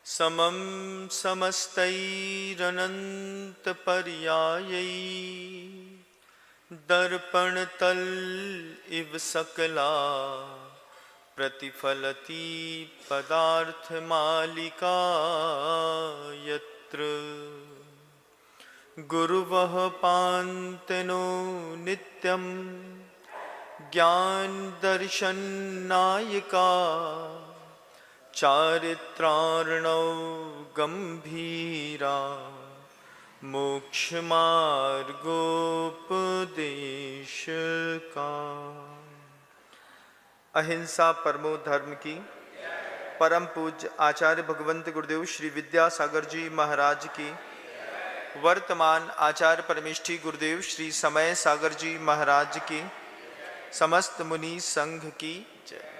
समं समस्तैरनन्तपर्यायै दर्पणतल इव सकला प्रतिफलति पदार्थमालिका यत्र गुरुवः पान्तनो नित्यं ज्ञानदर्शननायिका चारित्रार्णव गंभीरा मोक्षमार्गोपदेशका। अहिंसा परमो धर्म की परम पूज्य आचार्य भगवंत गुरुदेव श्री विद्यासागर जी महाराज की, वर्तमान आचार्य परमेष्ठी गुरुदेव श्री समय सागर जी महाराज की, समस्त मुनि संघ की जय।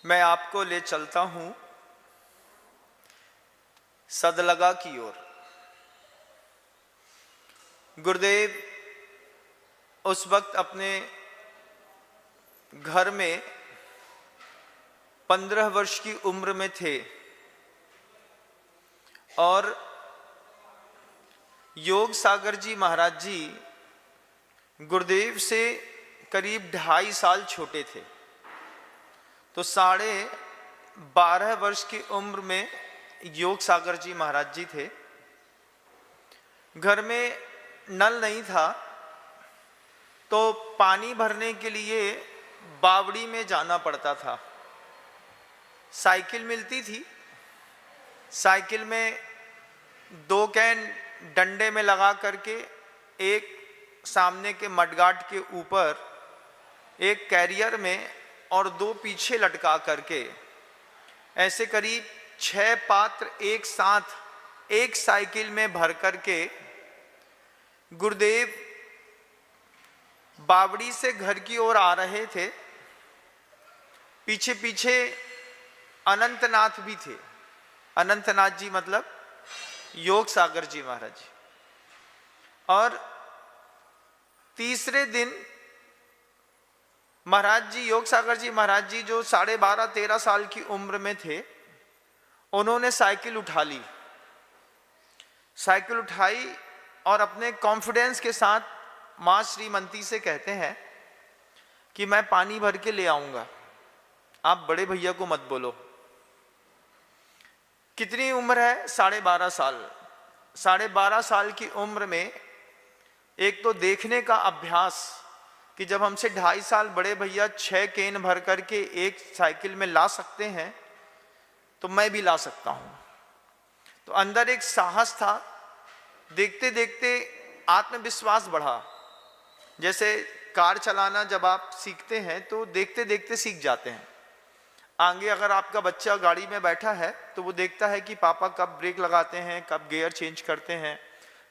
मैं आपको ले चलता हूं सदलगा की ओर। गुरुदेव उस वक्त अपने घर में 15 वर्ष की उम्र में थे और योग सागर जी महाराज जी गुरुदेव से करीब 2.5 साल छोटे थे। तो 12.5 वर्ष की उम्र में योग सागर जी महाराज जी थे। घर में नल नहीं था तो पानी भरने के लिए बावड़ी में जाना पड़ता था। साइकिल मिलती थी, साइकिल में 2 कैन डंडे में लगा करके एक सामने के मडगाट के ऊपर, एक कैरियर में और 2 पीछे लटका करके ऐसे करीब 6 पात्र एक साथ एक साइकिल में भर करके गुरुदेव बावड़ी से घर की ओर आ रहे थे। पीछे पीछे अनंतनाथ भी थे। अनंतनाथ जी मतलब योग सागर जी महाराज जी। और तीसरे दिन महाराज जी, योग सागर जी महाराज जी जो 12.5-13 साल की उम्र में थे, उन्होंने साइकिल उठा ली। साइकिल उठाई और अपने कॉन्फिडेंस के साथ मां श्रीमती से कहते हैं कि मैं पानी भर के ले आऊंगा, आप बड़े भैया को मत बोलो। कितनी उम्र है? 12.5 साल। 12.5 साल की उम्र में एक तो देखने का अभ्यास कि जब हमसे 2.5 साल बड़े भैया 6 केन भर करके एक साइकिल में ला सकते हैं तो मैं भी ला सकता हूं। तो अंदर एक साहस था। देखते देखते आत्मविश्वास बढ़ा। जैसे कार चलाना जब आप सीखते हैं तो देखते देखते सीख जाते हैं। आगे अगर आपका बच्चा गाड़ी में बैठा है तो वो देखता है कि पापा कब ब्रेक लगाते हैं, कब गियर चेंज करते हैं,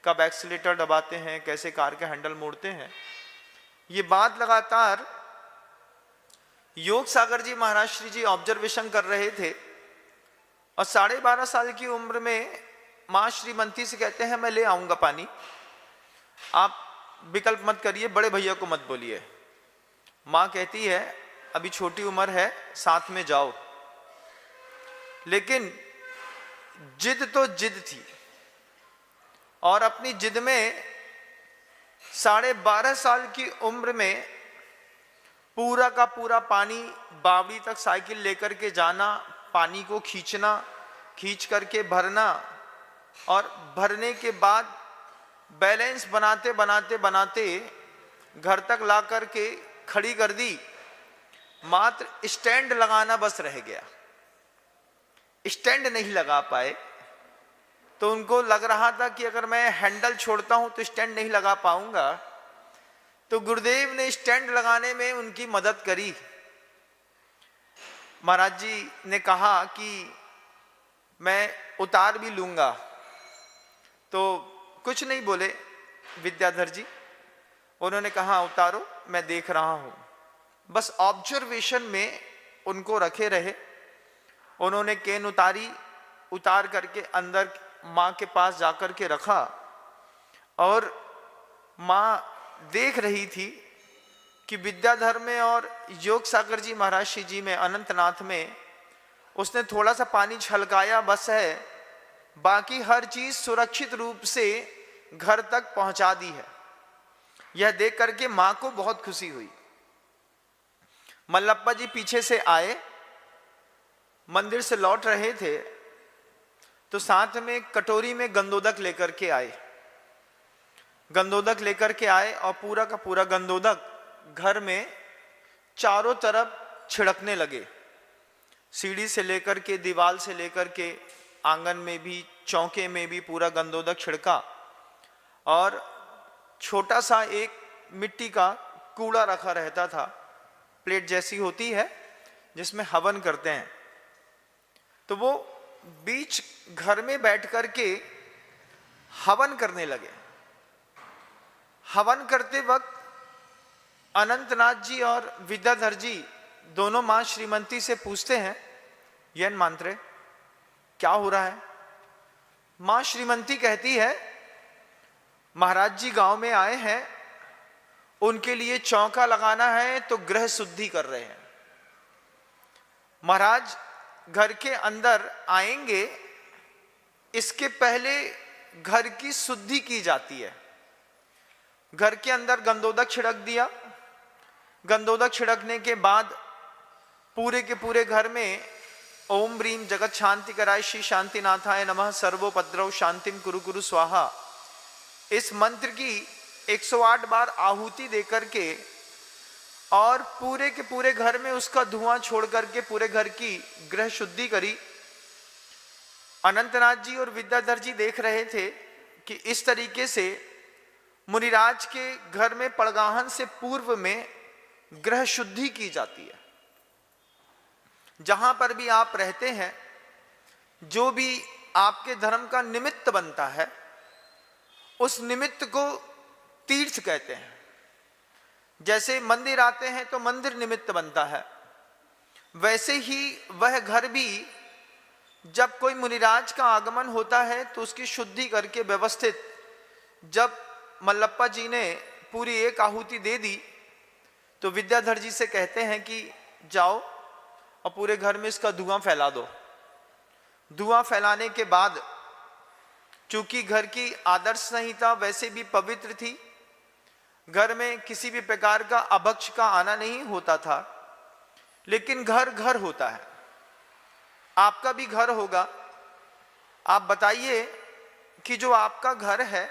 कब एक्सीलेटर दबाते हैं, कैसे कार के हैंडल मोड़ते हैं। ये बात लगातार योग सागर जी महाराज श्री जी ऑब्जर्वेशन कर रहे थे। और 12.5 साल की उम्र में मां श्रीमती से कहते हैं मैं ले आऊंगा पानी, आप विकल्प मत करिए, बड़े भैया को मत बोलिए। मां कहती है अभी छोटी उम्र है, साथ में जाओ। लेकिन जिद तो जिद थी और अपनी जिद में 12.5 साल की उम्र में पूरा का पूरा पानी बावड़ी तक साइकिल लेकर के जाना, पानी को खींचना, खींच करके भरना और भरने के बाद बैलेंस बनाते बनाते बनाते घर तक ला करके खड़ी कर दी। मात्र स्टैंड लगाना बस रह गया। स्टैंड नहीं लगा पाए तो उनको लग रहा था कि अगर मैं हैंडल छोड़ता हूं तो स्टैंड नहीं लगा पाऊंगा। तो गुरुदेव ने स्टैंड लगाने में उनकी मदद करी। महाराज जी ने कहा कि मैं उतार भी लूंगा। तो कुछ नहीं बोले विद्याधर जी, उन्होंने कहा उतारो, मैं देख रहा हूं। बस ऑब्जर्वेशन में उनको रखे रहे। उन्होंने केन उतारी, उतार करके अंदर मां के पास जाकर के रखा और मां देख रही थी कि विद्याधर में और योग सागर जी महाराज श्री जी में, अनंतनाथ में उसने थोड़ा सा पानी छलकाया बस है, बाकी हर चीज सुरक्षित रूप से घर तक पहुंचा दी है। यह देख करके मां को बहुत खुशी हुई। मल्लप्पा जी पीछे से आए, मंदिर से लौट रहे थे तो साथ में कटोरी में गंदोदक लेकर के आए। गंदोदक लेकर के आए और पूरा का पूरा गंदोदक घर में चारों तरफ छिड़कने लगे। सीढ़ी से लेकर के, दीवार से लेकर के, आंगन में भी, चौके में भी पूरा गंदोदक छिड़का। और छोटा सा एक मिट्टी का कूड़ा रखा रहता था, प्लेट जैसी होती है जिसमें हवन करते हैं। तो वो बीच घर में बैठ करके हवन करने लगे। हवन करते वक्त अनंतनाथ जी और विद्याधर जी दोनों मां श्रीमंती से पूछते हैं, यन मंत्र क्या हो रहा है? मां श्रीमंती कहती है, महाराज जी गांव में आए हैं, उनके लिए चौका लगाना है तो गृह शुद्धि कर रहे हैं। महाराज घर के अंदर आएंगे, इसके पहले घर की शुद्धि की जाती है। घर के अंदर गंदोदक छिड़क दिया। गंदोदक छिड़कने के बाद पूरे के पूरे घर में ओम ब्रीम जगत शांति कराय श्री शांतिनाथाय नमः सर्वोपद्रव शांतिम कुरु कुरु स्वाहा, इस मंत्र की 108 बार आहुति देकर के और पूरे के पूरे घर में उसका धुआं छोड़ करके पूरे घर की गृह शुद्धि करी। अनंतनाथ जी और विद्याधर जी देख रहे थे कि इस तरीके से मुनिराज के घर में पड़गाहन से पूर्व में गृह शुद्धि की जाती है। जहां पर भी आप रहते हैं, जो भी आपके धर्म का निमित्त बनता है, उस निमित्त को तीर्थ कहते हैं। जैसे मंदिर आते हैं तो मंदिर निमित्त बनता है, वैसे ही वह घर भी जब कोई मुनिराज का आगमन होता है तो उसकी शुद्धि करके व्यवस्थित, जब मल्लप्पा जी ने पूरी एक आहुति दे दी तो विद्याधर जी से कहते हैं कि जाओ और पूरे घर में इसका धुआं फैला दो। धुआं फैलाने के बाद, चूंकि घर की आदर्श संहिता वैसे भी पवित्र थी, घर में किसी भी प्रकार का अभक्ष का आना नहीं होता था, लेकिन घर घर होता है। आपका भी घर होगा। आप बताइए कि जो आपका घर है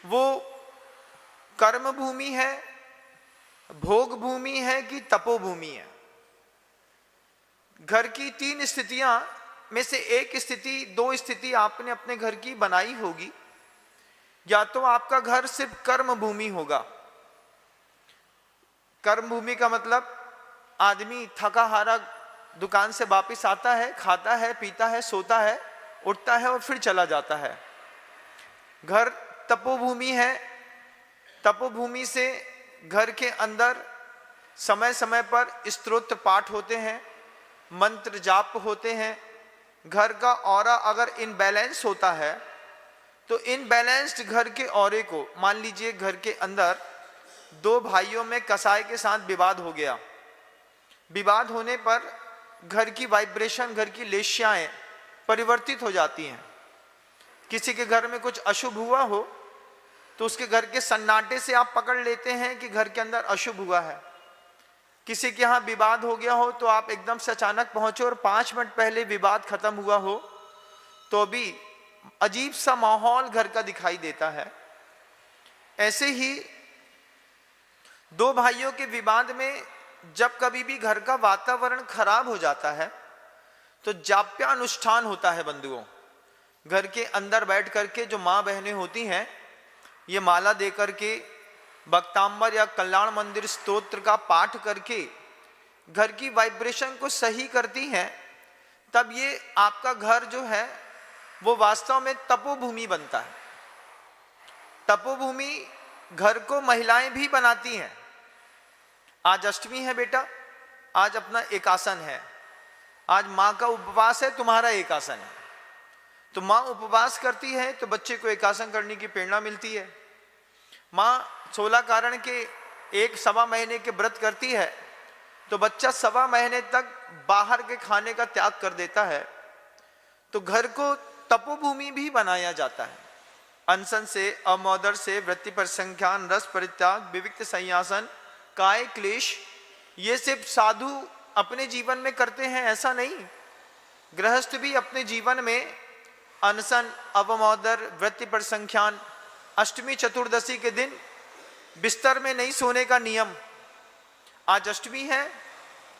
वो कर्म भूमि है, भोग भूमि है कि तपोभूमि है? घर की 3 स्थितियां में से एक स्थिति, 2 स्थिति आपने अपने घर की बनाई होगी। या तो आपका घर सिर्फ कर्म भूमि होगा। कर्म भूमि का मतलब आदमी थका हारा दुकान से वापस आता है, खाता है, पीता है, सोता है, उठता है और फिर चला जाता है। घर तपोभूमि है। तपोभूमि से घर के अंदर समय समय पर स्तोत्र पाठ होते हैं, मंत्र जाप होते हैं। घर का ऑरा अगर इनबैलेंस होता है तो इनबैलेंस्ड घर के ऑरे को, मान लीजिए घर के अंदर 2 भाइयों में कसाई के साथ विवाद हो गया। विवाद होने पर घर की वाइब्रेशन, घर की लेशियाएं परिवर्तित हो जाती हैं। किसी के घर में कुछ अशुभ हुआ हो तो उसके घर के सन्नाटे से आप पकड़ लेते हैं कि घर के अंदर अशुभ हुआ है। किसी के यहाँ विवाद हो गया हो तो आप एकदम से अचानक पहुंचे और 5 मिनट पहले विवाद खत्म हुआ हो तो भी अजीब सा माहौल घर का दिखाई देता है। ऐसे ही 2 भाइयों के विवाद में जब कभी भी घर का वातावरण खराब हो जाता है तो जाप्यानुष्ठान होता है। बंधुओं, घर के अंदर बैठ करके जो माँ बहनें होती हैं, ये माला दे करके भक्तांबर या कल्याण मंदिर स्तोत्र का पाठ करके घर की वाइब्रेशन को सही करती हैं। तब ये आपका घर जो है वो वास्तव में तपोभूमि बनता है। तपोभूमि घर को महिलाएं भी बनाती हैं। आज अष्टमी है बेटा, आज अपना एकासन है, आज माँ का उपवास है, तुम्हारा एकासन है। तो माँ उपवास करती है तो बच्चे को एकासन करने की प्रेरणा मिलती है। माँ 16 कारण के एक सवा महीने के व्रत करती है तो बच्चा सवा महीने तक बाहर के खाने का त्याग कर देता है, तो घर को तपोभूमि भी बनाया जाता है। अनशन से, अमोदर से, वृत्ति परिसंख्यान, रस परित्याग, विविक्त संयासन, काय क्लेश, ये सिर्फ साधु अपने जीवन में करते हैं ऐसा नहीं, गृहस्थ भी अपने जीवन में अनशन, अवमोदर, वृत्ति परिसंख्यान, अष्टमी चतुर्दशी के दिन बिस्तर में नहीं सोने का नियम। आज अष्टमी है,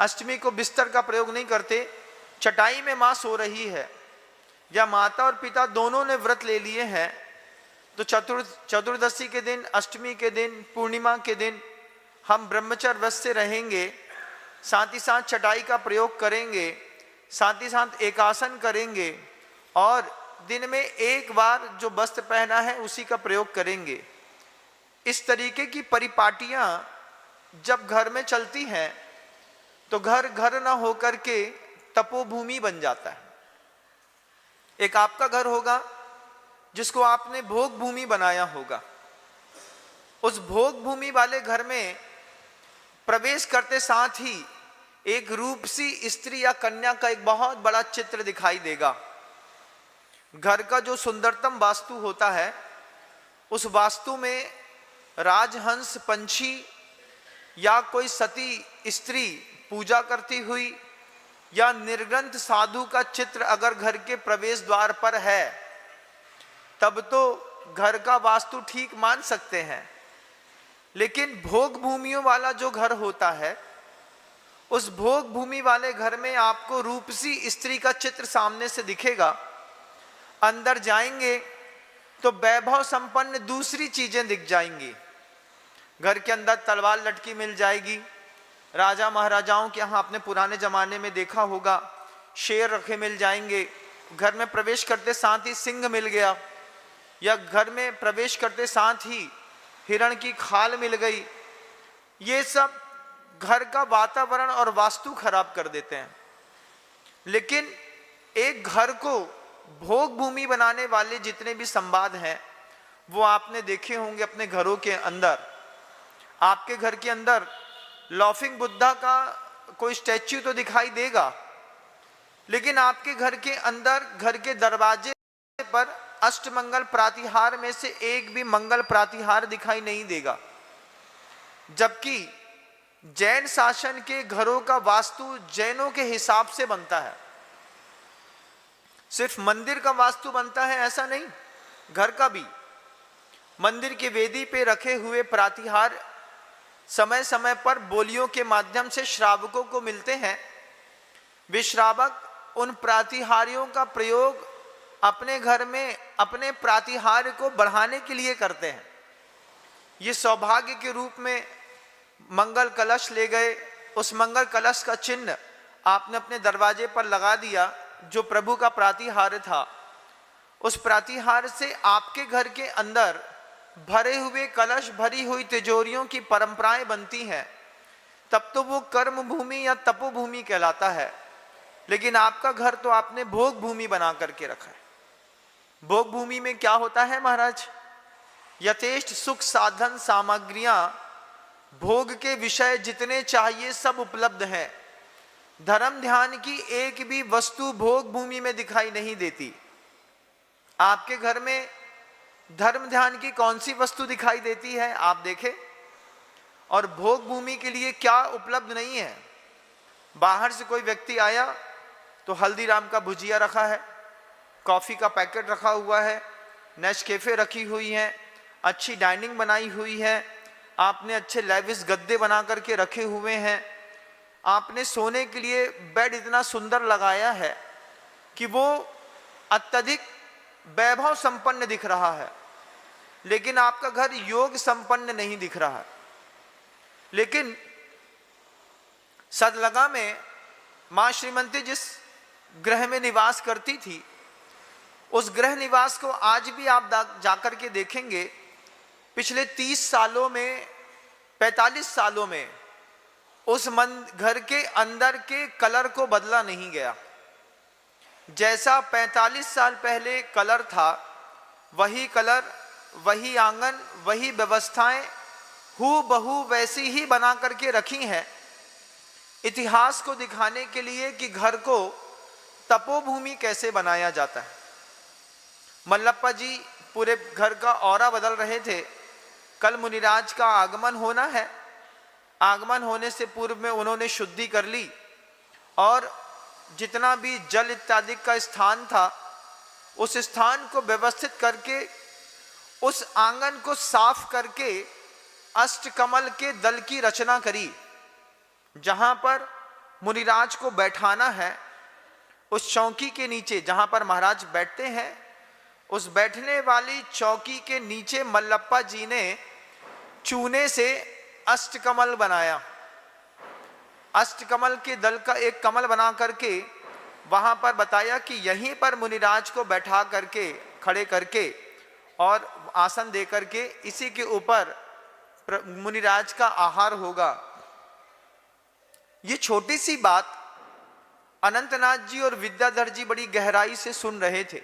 अष्टमी को बिस्तर का प्रयोग नहीं करते, चटाई में मां सो रही है या माता और पिता दोनों ने व्रत ले लिए हैं, तो चतुर्दशी के दिन, अष्टमी के दिन, पूर्णिमा के दिन हम ब्रह्मचर्य व्रत से रहेंगे, साथ ही साथ चटाई का प्रयोग करेंगे, साथ ही साथ एकासन करेंगे और दिन में एक बार जो वस्त्र पहना है उसी का प्रयोग करेंगे। इस तरीके की परिपाटियां जब घर में चलती हैं तो घर घर ना होकर के तपोभूमि बन जाता है। एक आपका घर होगा जिसको आपने भोग भूमि बनाया होगा, उस भोग भूमि वाले घर में प्रवेश करते साथ ही एक रूपसी स्त्री या कन्या का एक बहुत बड़ा चित्र दिखाई देगा। घर का जो सुंदरतम वास्तु होता है उस वास्तु में राजहंस पंछी या कोई सती स्त्री पूजा करती हुई या निर्ग्रंथ साधु का चित्र अगर घर के प्रवेश द्वार पर है तब तो घर का वास्तु ठीक मान सकते हैं। लेकिन भोग भूमियों वाला जो घर होता है उस भोग भूमि वाले घर में आपको रूपसी स्त्री का चित्र सामने से दिखेगा। अंदर जाएंगे तो वैभव संपन्न दूसरी चीजें दिख जाएंगी। घर के अंदर तलवार लटकी मिल जाएगी। राजा महाराजाओं के यहाँ आपने पुराने जमाने में देखा होगा, शेर रखे मिल जाएंगे। घर में प्रवेश करते साथ ही सिंह मिल गया, या घर में प्रवेश करते साथ ही हिरण की खाल मिल गई। ये सब घर का वातावरण और वास्तु खराब कर देते हैं। लेकिन एक घर को भोग भूमि बनाने वाले जितने भी संवाद हैं वो आपने देखे होंगे अपने घरों के अंदर। आपके घर के अंदर लॉफिंग बुद्धा का कोई स्टैच्यू तो दिखाई देगा, लेकिन आपके घर के अंदर घर के दरवाजे पर अष्टमंगल प्रातिहार में से एक भी मंगल प्रातिहार दिखाई नहीं देगा। जबकि जैन शासन के घरों का वास्तु जैनों के हिसाब से बनता है। सिर्फ मंदिर का वास्तु बनता है ऐसा नहीं, घर का भी। मंदिर की वेदी पे रखे हुए प्रातिहार समय समय पर बोलियों के माध्यम से श्रावकों को मिलते हैं। वे श्रावक उन प्रातिहार्यों का प्रयोग अपने घर में अपने प्रातिहार्य को बढ़ाने के लिए करते हैं। ये सौभाग्य के रूप में मंगल कलश ले गए, उस मंगल कलश का चिन्ह आपने अपने दरवाजे पर लगा दिया जो प्रभु का प्रातिहार्य था। उस प्रातिहार्य से आपके घर के अंदर भरे हुए कलश, भरी हुई तिजोरियों की परंपराएं बनती हैं, तब तो वो कर्म भूमि या तपोभूमि कहलाता है। लेकिन आपका घर तो आपने भोग भूमि बना करके रखा है। भोग भूमि में क्या होता है महाराज? यथेष्ट सुख साधन सामग्रियां, भोग के विषय जितने चाहिए सब उपलब्ध हैं। धर्म ध्यान की एक भी वस्तु भोग भूमि में दिखाई नहीं देती। आपके घर में धर्म ध्यान की कौन सी वस्तु दिखाई देती है आप देखें, और भोग भूमि के लिए क्या उपलब्ध नहीं है। बाहर से कोई व्यक्ति आया तो हल्दीराम का भुजिया रखा है, कॉफी का पैकेट रखा हुआ है, नेस्कैफे रखी हुई है, अच्छी डाइनिंग बनाई हुई है, आपने अच्छे लेविस गद्दे बना करके रखे हुए हैं, आपने सोने के लिए बेड इतना सुंदर लगाया है कि वो अत्यधिक वैभव संपन्न दिख रहा है। लेकिन आपका घर योग संपन्न नहीं दिख रहा है। लेकिन सदलगा में मां श्रीमती जिस गृह में निवास करती थी, उस गृह निवास को आज भी आप जाकर के देखेंगे, पिछले 30 सालों में 45 सालों में उस घर के अंदर के कलर को बदला नहीं गया। जैसा 45 साल पहले कलर था वही कलर, वही आंगन, वही व्यवस्थाएं, हूबहू वैसी ही बना करके रखी हैं, इतिहास को दिखाने के लिए कि घर को तपोभूमि कैसे बनाया जाता है। मल्लप्पा जी पूरे घर का ऑरा बदल रहे थे। कल मुनिराज का आगमन होना है, आगमन होने से पूर्व में उन्होंने शुद्धि कर ली और जितना भी जल इत्यादि का स्थान था उस स्थान को व्यवस्थित करके उस आंगन को साफ करके अष्टकमल के दल की रचना करी। जहां पर मुनिराज को बैठाना है, उस चौकी के नीचे जहां पर महाराज बैठते हैं, उस बैठने वाली चौकी के नीचे मल्लप्पा जी ने चूने से अष्टकमल बनाया। अष्टकमल के दल का एक कमल बना करके वहां पर बताया कि यहीं पर मुनिराज को बैठा करके, खड़े करके और आसन दे करके इसी के ऊपर मुनिराज का आहार होगा। ये छोटी सी बात अनंतनाथ जी और विद्याधर जी बड़ी गहराई से सुन रहे थे।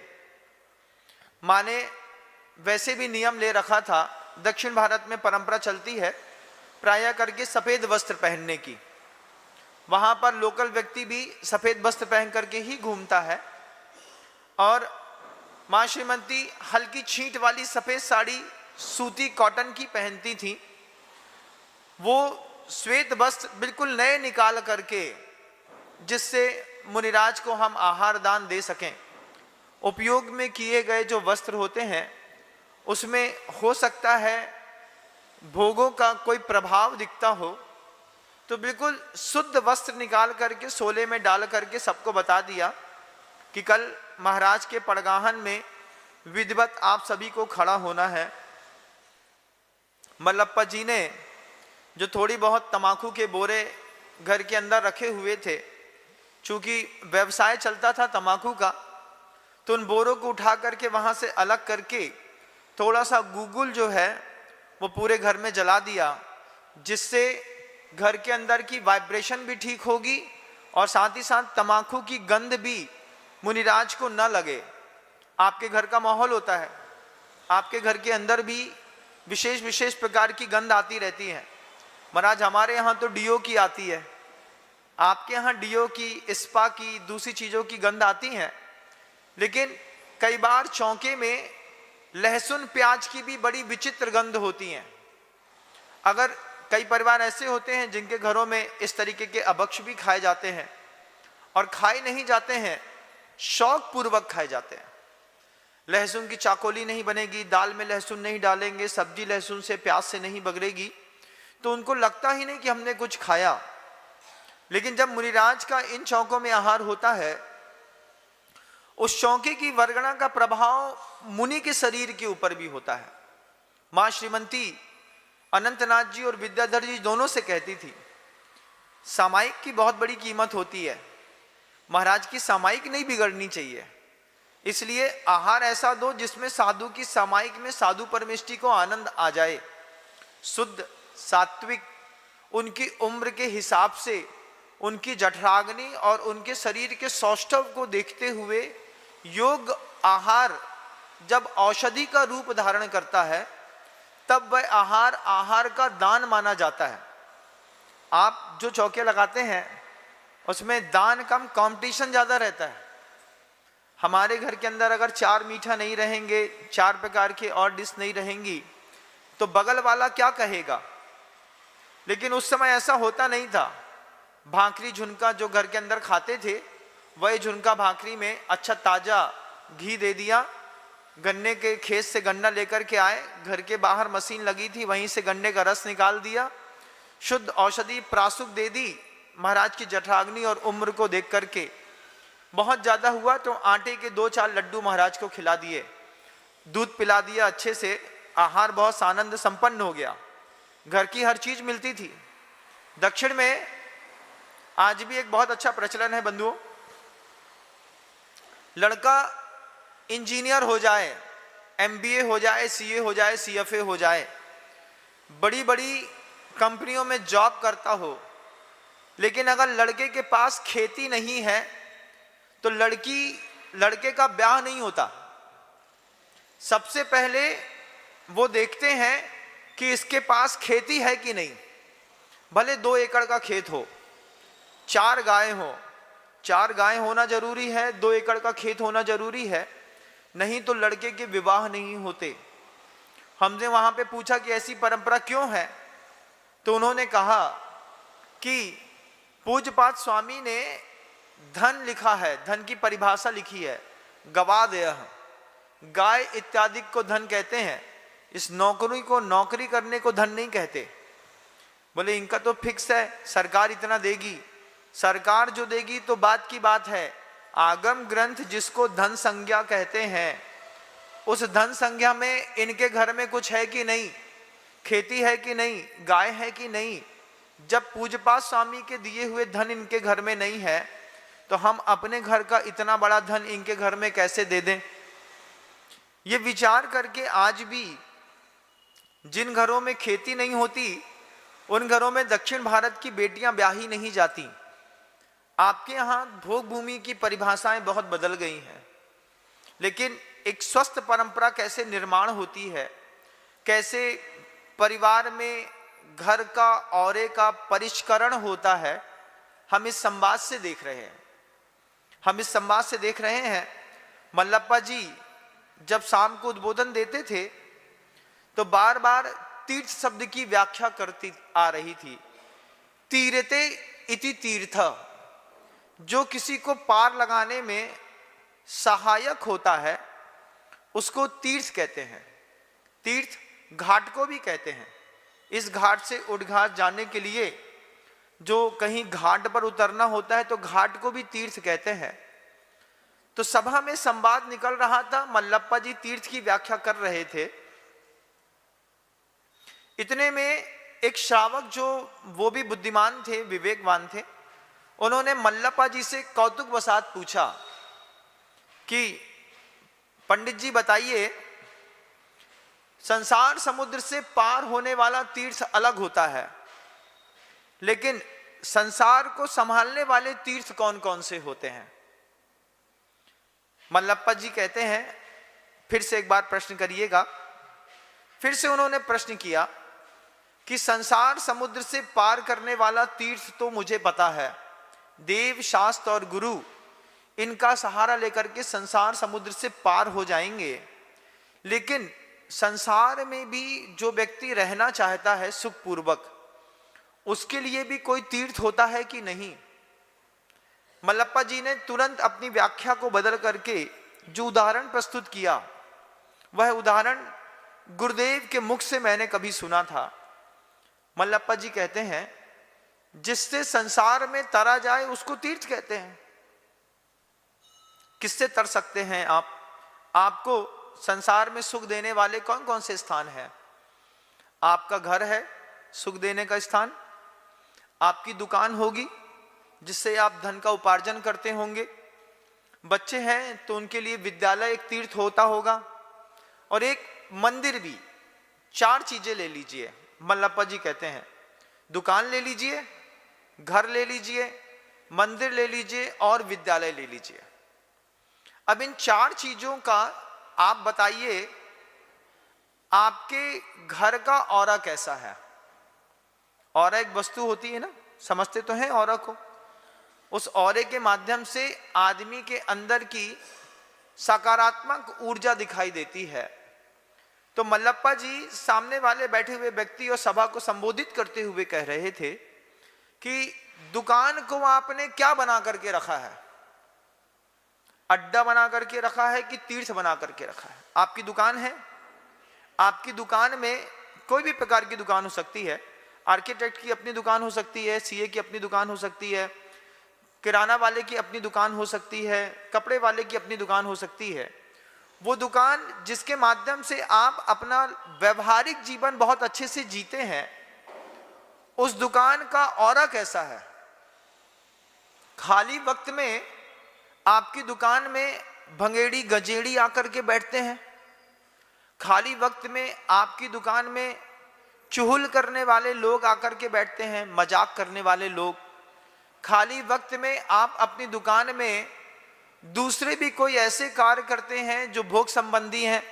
माने वैसे भी नियम ले रखा था, दक्षिण भारत में परंपरा चलती है प्रायः करके सफेद वस्त्र पहनने की। वहां पर लोकल व्यक्ति भी सफेद वस्त्र पहन करके ही घूमता है और मां श्रीमती हल्की छींट वाली सफेद साड़ी सूती कॉटन की पहनती थी। वो श्वेत वस्त्र बिल्कुल नए निकाल करके जिससे मुनिराज को हम आहार दान दे सकें, उपयोग में किए गए जो वस्त्र होते हैं उसमें हो सकता है भोगों का कोई प्रभाव दिखता हो, तो बिल्कुल शुद्ध वस्त्र निकाल करके सोले में डाल करके सबको बता दिया कि कल महाराज के पड़गाहन में विधिवत आप सभी को खड़ा होना है। मल्लप्पा जी ने जो थोड़ी बहुत तमाकू के बोरे घर के अंदर रखे हुए थे, चूंकि व्यवसाय चलता था तमाकू का, तो उन बोरों को उठा करके वहां से अलग करके थोड़ा सा गूगल जो है वो पूरे घर में जला दिया, जिससे घर के अंदर की वाइब्रेशन भी ठीक होगी और साथ ही साथ तमाकू की गंध भी मुनिराज को न लगे। आपके घर का माहौल होता है, आपके घर के अंदर भी विशेष विशेष प्रकार की गंध आती रहती है। महाराज हमारे यहाँ तो डीओ की आती है, आपके यहाँ डीओ की, स्पा की, दूसरी चीज़ों की गंध आती है, लेकिन कई बार चौके में लहसुन प्याज की भी बड़ी विचित्र गंध होती है। अगर कई परिवार ऐसे होते हैं जिनके घरों में इस तरीके के अभक्ष भी खाए जाते हैं और खाए नहीं जाते हैं, शौक पूर्वक खाए जाते हैं। लहसुन की चाकोली नहीं बनेगी, दाल में लहसुन नहीं डालेंगे, सब्जी लहसुन से प्याज से नहीं बगड़ेगी, तो उनको लगता ही नहीं कि हमने कुछ खाया। लेकिन जब मुनिराज का इन चौकों में आहार होता है, उस चौके की वर्गणा का प्रभाव मुनि के शरीर के ऊपर भी होता है। मां श्रीमती अनंतनाथ जी और विद्याधर जी दोनों से कहती थी, सामायिक की बहुत बड़ी कीमत होती है, महाराज की सामायिक नहीं बिगड़नी चाहिए, इसलिए आहार ऐसा दो जिसमें साधु की सामायिक में साधु परमेष्टि को आनंद आ जाए। शुद्ध सात्विक, उनकी उम्र के हिसाब से, उनकी जठराग्नि और उनके शरीर के सौष्ठव को देखते हुए योग आहार जब औषधि का रूप धारण करता है तब वह आहार आहार का दान माना जाता है। आप जो चौके लगाते हैं उसमें दान कम, कंपटीशन ज्यादा रहता है। हमारे घर के अंदर अगर 4 मीठा नहीं रहेंगे, 4 प्रकार के और डिश नहीं रहेंगी, तो बगल वाला क्या कहेगा। लेकिन उस समय ऐसा होता नहीं था। भाकरी झुनका जो घर के अंदर खाते थे, वही झुनका भाकरी में अच्छा ताजा घी दे दिया, गन्ने के खेत से गन्ना लेकर के आए, घर के बाहर मशीन लगी थी, वहीं से गन्ने का रस निकाल दिया, शुद्ध औषधि प्रासुक दे दी। महाराज की जठराग्नि और उम्र को देख करके बहुत ज्यादा हुआ तो आटे के 2-4 लड्डू महाराज को खिला दिए, दूध पिला दिया अच्छे से, आहार बहुत आनंद संपन्न हो गया। घर की हर चीज मिलती थी। दक्षिण में आज भी एक बहुत अच्छा प्रचलन है बंधुओं, लड़का इंजीनियर हो जाए, एमबीए हो जाए, सीए हो जाए, सीएफए हो जाए, बड़ी बड़ी कंपनियों में जॉब करता हो, लेकिन अगर लड़के के पास खेती नहीं है तो लड़के का ब्याह नहीं होता। सबसे पहले वो देखते हैं कि इसके पास खेती है कि नहीं। भले 2 एकड़ का खेत हो, 4 गाय हो, 4 गाय होना जरूरी है, 2 एकड़ का खेत होना जरूरी है, नहीं तो लड़के के विवाह नहीं होते। हमने वहां पे पूछा कि ऐसी परंपरा क्यों है, तो उन्होंने कहा कि पूज्यपाद स्वामी ने धन लिखा है, धन की परिभाषा लिखी है, गवादयः, गाय इत्यादि को धन कहते हैं। इस नौकरी को, नौकरी करने को धन नहीं कहते। बोले इनका तो फिक्स है, सरकार इतना देगी, सरकार जो देगी तो बात की बात है। आगम ग्रंथ जिसको धन संज्ञा कहते हैं, उस धन संज्ञा में इनके घर में कुछ है कि नहीं, खेती है कि नहीं, गाय है कि नहीं। जब पूज्यपाद स्वामी के दिए हुए धन इनके घर में नहीं है, तो हम अपने घर का इतना बड़ा धन इनके घर में कैसे दे दें। ये विचार करके आज भी जिन घरों में खेती नहीं होती, उन घरों में दक्षिण भारत की बेटियां ब्याही नहीं जाती। आपके यहाँ भोग भूमि की परिभाषाएं बहुत बदल गई हैं, लेकिन एक स्वस्थ परंपरा कैसे निर्माण होती है, कैसे परिवार में घर का औरे का परिष्करण होता है, हम इस संवाद से देख रहे हैं। हम इस संवाद से देख रहे हैं। मल्लप्पा जी जब शाम को उद्बोधन देते थे तो बार बार तीर्थ शब्द की व्याख्या करती आ रही थी। तीरते इति तीर्थ, जो किसी को पार लगाने में सहायक होता है उसको तीर्थ कहते हैं। तीर्थ घाट को भी कहते हैं। इस घाट से उठ घाट जाने के लिए जो कहीं घाट पर उतरना होता है तो घाट को भी तीर्थ कहते हैं। तो सभा में संवाद निकल रहा था, मल्लप्पा जी तीर्थ की व्याख्या कर रहे थे। इतने में एक श्रावक, जो वो भी बुद्धिमान थे, विवेकवान थे, उन्होंने मल्लप्पा जी से कौतुक वसात पूछा कि पंडित जी बताइए, संसार समुद्र से पार होने वाला तीर्थ अलग होता है, लेकिन संसार को संभालने वाले तीर्थ कौन कौन से होते हैं। मल्लप्पा जी कहते हैं, फिर से एक बार प्रश्न करिएगा। फिर से उन्होंने प्रश्न किया कि संसार समुद्र से पार करने वाला तीर्थ तो मुझे पता है, देव शास्त्र और गुरु इनका सहारा लेकर के संसार समुद्र से पार हो जाएंगे, लेकिन संसार में भी जो व्यक्ति रहना चाहता है सुखपूर्वक, उसके लिए भी कोई तीर्थ होता है कि नहीं। मल्लप्पा जी ने तुरंत अपनी व्याख्या को बदल करके जो उदाहरण प्रस्तुत किया, वह उदाहरण गुरुदेव के मुख से मैंने कभी सुना था। मल्लप्पा जी कहते हैं, जिससे संसार में तरा जाए उसको तीर्थ कहते हैं। किससे तर सकते हैं आप? आपको संसार में सुख देने वाले कौन कौन से स्थान हैं? आपका घर है सुख देने का स्थान, आपकी दुकान होगी जिससे आप धन का उपार्जन करते होंगे, बच्चे हैं तो उनके लिए विद्यालय एक तीर्थ होता होगा, और एक मंदिर भी। 4 चीजें ले लीजिए, मल्लप्पा जी कहते हैं, दुकान ले लीजिए, घर ले लीजिए, मंदिर ले लीजिए और विद्यालय ले लीजिए। अब इन 4 चीजों का आप बताइए, आपके घर का ऑरा कैसा है? ऑरा एक वस्तु होती है ना, समझते तो हैं ऑरा को। उस ऑरे के माध्यम से आदमी के अंदर की सकारात्मक ऊर्जा दिखाई देती है। तो मल्लप्पा जी सामने वाले बैठे हुए व्यक्ति और सभा को संबोधित करते हुए कह रहे थे कि दुकान को आपने क्या बना करके रखा है? अड्डा बना करके रखा है कि तीर्थ बना करके रखा है? आपकी दुकान है, आपकी दुकान में कोई भी प्रकार की दुकान हो सकती है। आर्किटेक्ट की अपनी दुकान हो सकती है, सीए की अपनी दुकान हो सकती है, किराना वाले की अपनी दुकान हो सकती है, कपड़े वाले की अपनी दुकान हो सकती है। वो दुकान जिसके माध्यम से आप अपना व्यवहारिक जीवन बहुत अच्छे से जीते हैं, उस दुकान का ऑरा कैसा है? खाली वक्त में आपकी दुकान में भंगेड़ी गजेड़ी आकर के बैठते हैं, खाली वक्त में आपकी दुकान में चुगल करने वाले लोग आकर के बैठते हैं, मजाक करने वाले लोग। खाली वक्त में आप अपनी दुकान में दूसरे भी कोई ऐसे कार्य करते हैं जो भोग संबंधी हैं,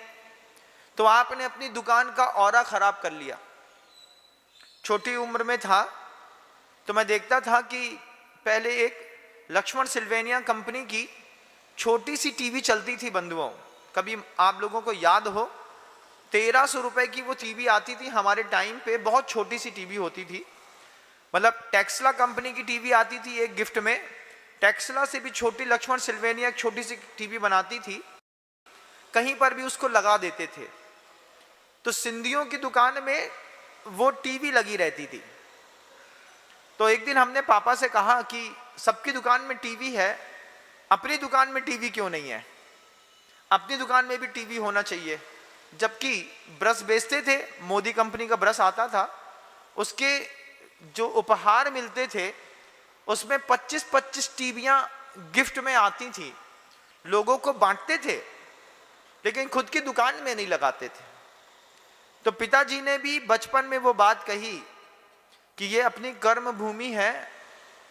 तो आपने अपनी दुकान का ऑरा खराब कर लिया। छोटी उम्र में था तो मैं देखता था कि पहले एक लक्ष्मण सिल्वेनिया कंपनी की छोटी सी टीवी चलती थी बंधुओं, कभी आप लोगों को याद हो 1300 रुपए की वो टीवी आती थी हमारे टाइम पे, बहुत छोटी सी टीवी होती थी। मतलब टेक्सला कंपनी की टीवी आती थी एक गिफ्ट में, टेक्सला से भी छोटी लक्ष्मण सिल्वेनिया एक छोटी सी टीवी बनाती थी, कहीं पर भी उसको लगा देते थे। तो सिंधियों की दुकान में वो टीवी लगी रहती थी। तो एक दिन हमने पापा से कहा कि सबकी दुकान में टीवी है, अपनी दुकान में टीवी क्यों नहीं है, अपनी दुकान में भी टीवी होना चाहिए। जबकि ब्रश बेचते थे, मोदी कंपनी का ब्रश आता था, उसके जो उपहार मिलते थे उसमें 25-25 टीवियां गिफ्ट में आती थी, लोगों को बांटते थे लेकिन खुद की दुकान में नहीं लगाते थे। तो पिताजी ने भी बचपन में वो बात कही कि ये अपनी कर्म भूमि है,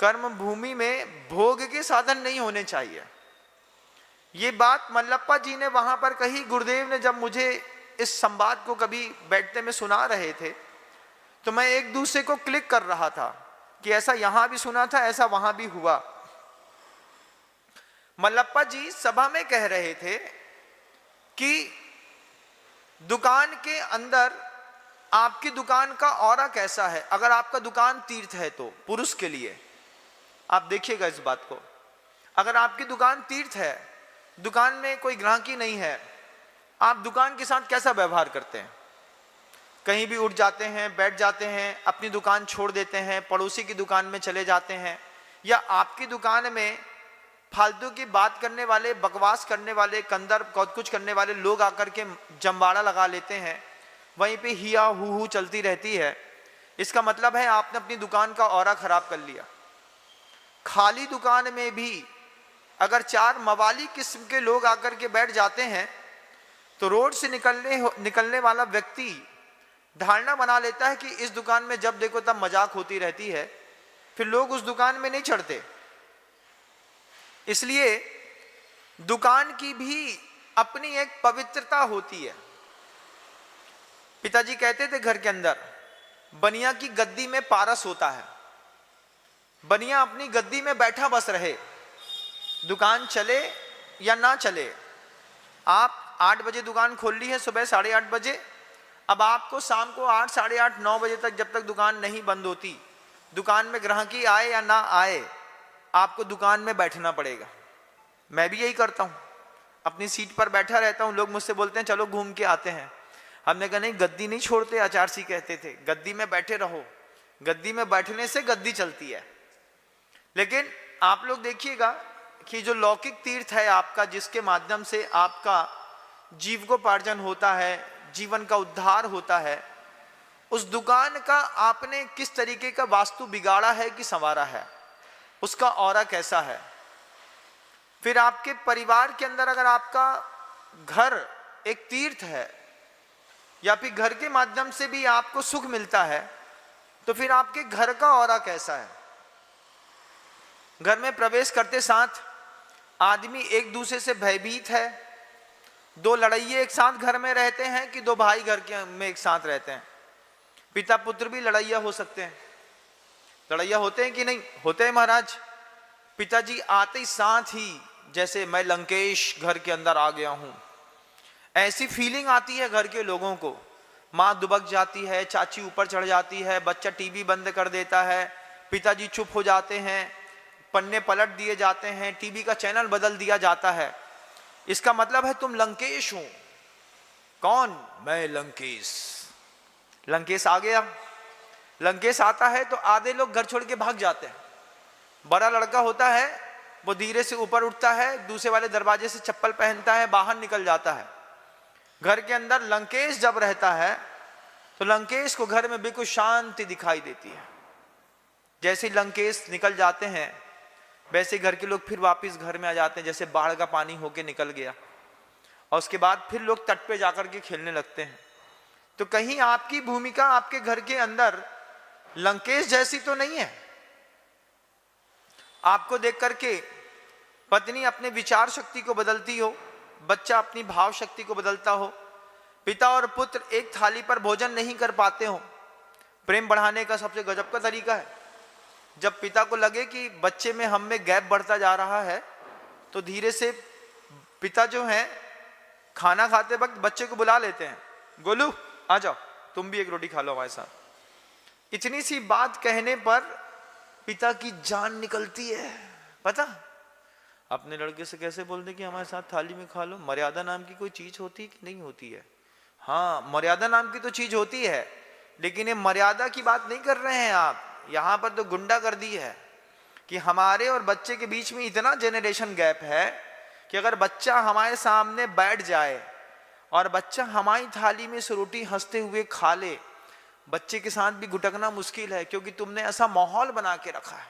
कर्म भूमि में भोग के साधन नहीं होने चाहिए। ये बात मल्लप्पा जी ने वहां पर कही। गुरुदेव ने जब मुझे इस संवाद को कभी बैठते में सुना रहे थे तो मैं एक दूसरे को क्लिक कर रहा था कि ऐसा यहां भी सुना था, ऐसा वहां भी हुआ। मल्लप्पा जी सभा में कह रहे थे कि दुकान के अंदर आपकी दुकान का ऑरा कैसा है। अगर आपका दुकान तीर्थ है तो पुरुष के लिए आप देखिएगा इस बात को, अगर आपकी दुकान तीर्थ है, दुकान में कोई ग्राहकी नहीं है, आप दुकान के साथ कैसा व्यवहार करते हैं? कहीं भी उठ जाते हैं, बैठ जाते हैं, अपनी दुकान छोड़ देते हैं, पड़ोसी की दुकान में चले जाते हैं, या आपकी दुकान में फालतू की बात करने वाले, बकवास करने वाले, कंदर बहुत कुछ करने वाले लोग आकर के जमवाड़ा लगा लेते हैं, वहीं पे हिया हू चलती रहती है। इसका मतलब है आपने अपनी दुकान का ऑरा खराब कर लिया। खाली दुकान में भी अगर 4 मवाली किस्म के लोग आकर के बैठ जाते हैं तो रोड से निकलने वाला व्यक्ति धारणा बना लेता है कि इस दुकान में जब देखो तब मजाक होती रहती है, फिर लोग उस दुकान में नहीं चढ़ते। इसलिए दुकान की भी अपनी एक पवित्रता होती है। पिताजी कहते थे घर के अंदर बनिया की गद्दी में पारस होता है, बनिया अपनी गद्दी में बैठा बस रहे, दुकान चले या ना चले। आप 8 बजे दुकान खोल ली है, सुबह 8:30 बजे, अब आपको शाम को 8, 8:30, 9 बजे तक, जब तक दुकान नहीं बंद होती, दुकान में ग्राहकी आए या ना आए, आपको दुकान में बैठना पड़ेगा। मैं भी यही करता हूँ, अपनी सीट पर बैठा रहता हूँ। लोग मुझसे बोलते हैं चलो घूम के आते हैं, हमने कहा नहीं, गद्दी नहीं छोड़ते, आचार्य जी कहते थे गद्दी में बैठे रहो, गद्दी में बैठने से गद्दी चलती है। लेकिन आप लोग देखिएगा कि जो लौकिक तीर्थ है आपका, जिसके माध्यम से आपका जीविकोपार्जन होता है, जीवन का उद्धार होता है, उस दुकान का आपने किस तरीके का वास्तु बिगाड़ा है कि संवारा है, उसका ऑरा कैसा है। फिर आपके परिवार के अंदर अगर आपका घर एक तीर्थ है या फिर घर के माध्यम से भी आपको सुख मिलता है, तो फिर आपके घर का ऑरा कैसा है। घर में प्रवेश करते साथ आदमी एक दूसरे से भयभीत है। 2 लड़ाइये एक साथ घर में रहते हैं कि 2 भाई घर के में एक साथ रहते हैं। पिता पुत्र भी लड़ाइया हो सकते हैं, लड़ाइया होते हैं कि नहीं होते हैं महाराज। पिताजी आते ही साथ ही जैसे मैं लंकेश घर के अंदर आ गया हूं, ऐसी फीलिंग आती है घर के लोगों को। माँ दुबक जाती है, चाची ऊपर चढ़ जाती है, बच्चा टीवी बंद कर देता है, पिताजी चुप हो जाते हैं, पन्ने पलट दिए जाते हैं, टीवी का चैनल बदल दिया जाता है। इसका मतलब है तुम लंकेश हो। कौन? मैं लंकेश। लंकेश आ गया। लंकेश आता है तो आधे लोग घर छोड़ के भाग जाते हैं। बड़ा लड़का होता है वो धीरे से ऊपर उठता है, दूसरे वाले दरवाजे से चप्पल पहनता है, बाहर निकल जाता है। घर के अंदर लंकेश जब रहता है तो लंकेश को घर में बिल्कुल शांति दिखाई देती है। जैसे लंकेश निकल जाते हैं वैसे घर के लोग फिर वापस घर में आ जाते हैं, जैसे बाढ़ का पानी होके निकल गया। और उसके बाद फिर लोग तट पे जाकर के खेलने लगते हैं। तो कहीं आपकी भूमिका आपके घर के अंदर लंकेश जैसी तो नहीं है। आपको देख करके पत्नी अपने विचार शक्ति को बदलती हो, बच्चा अपनी भाव शक्ति को बदलता हो, पिता और पुत्र एक थाली पर भोजन नहीं कर पाते हो, प्रेम बढ़ाने का सबसे गजब का तरीका है। जब पिता को लगे कि बच्चे में हम में गैप बढ़ता जा रहा है, तो धीरे से पिता जो है खाना खाते वक्त बच्चे को बुला लेते हैं, गोलू आ जाओ, तुम भी एक रोटी खा लो हमारे साथ। इतनी सी बात कहने पर पिता की जान निकलती है। पता अपने लड़के से कैसे बोलते कि हमारे साथ थाली में खा लो। मर्यादा नाम की कोई चीज होती है कि नहीं होती है? हाँ, मर्यादा नाम की तो चीज होती है, लेकिन ये मर्यादा की बात नहीं कर रहे हैं आप। यहां पर तो गुंडागर्दी है कि हमारे और बच्चे के बीच में इतना जेनरेशन गैप है कि अगर बच्चा हमारे सामने बैठ जाए और बच्चा हमारी थाली में से रोटी हंसते हुए खा ले, बच्चे के साथ भी गुटकना मुश्किल है, क्योंकि तुमने ऐसा माहौल बना के रखा है।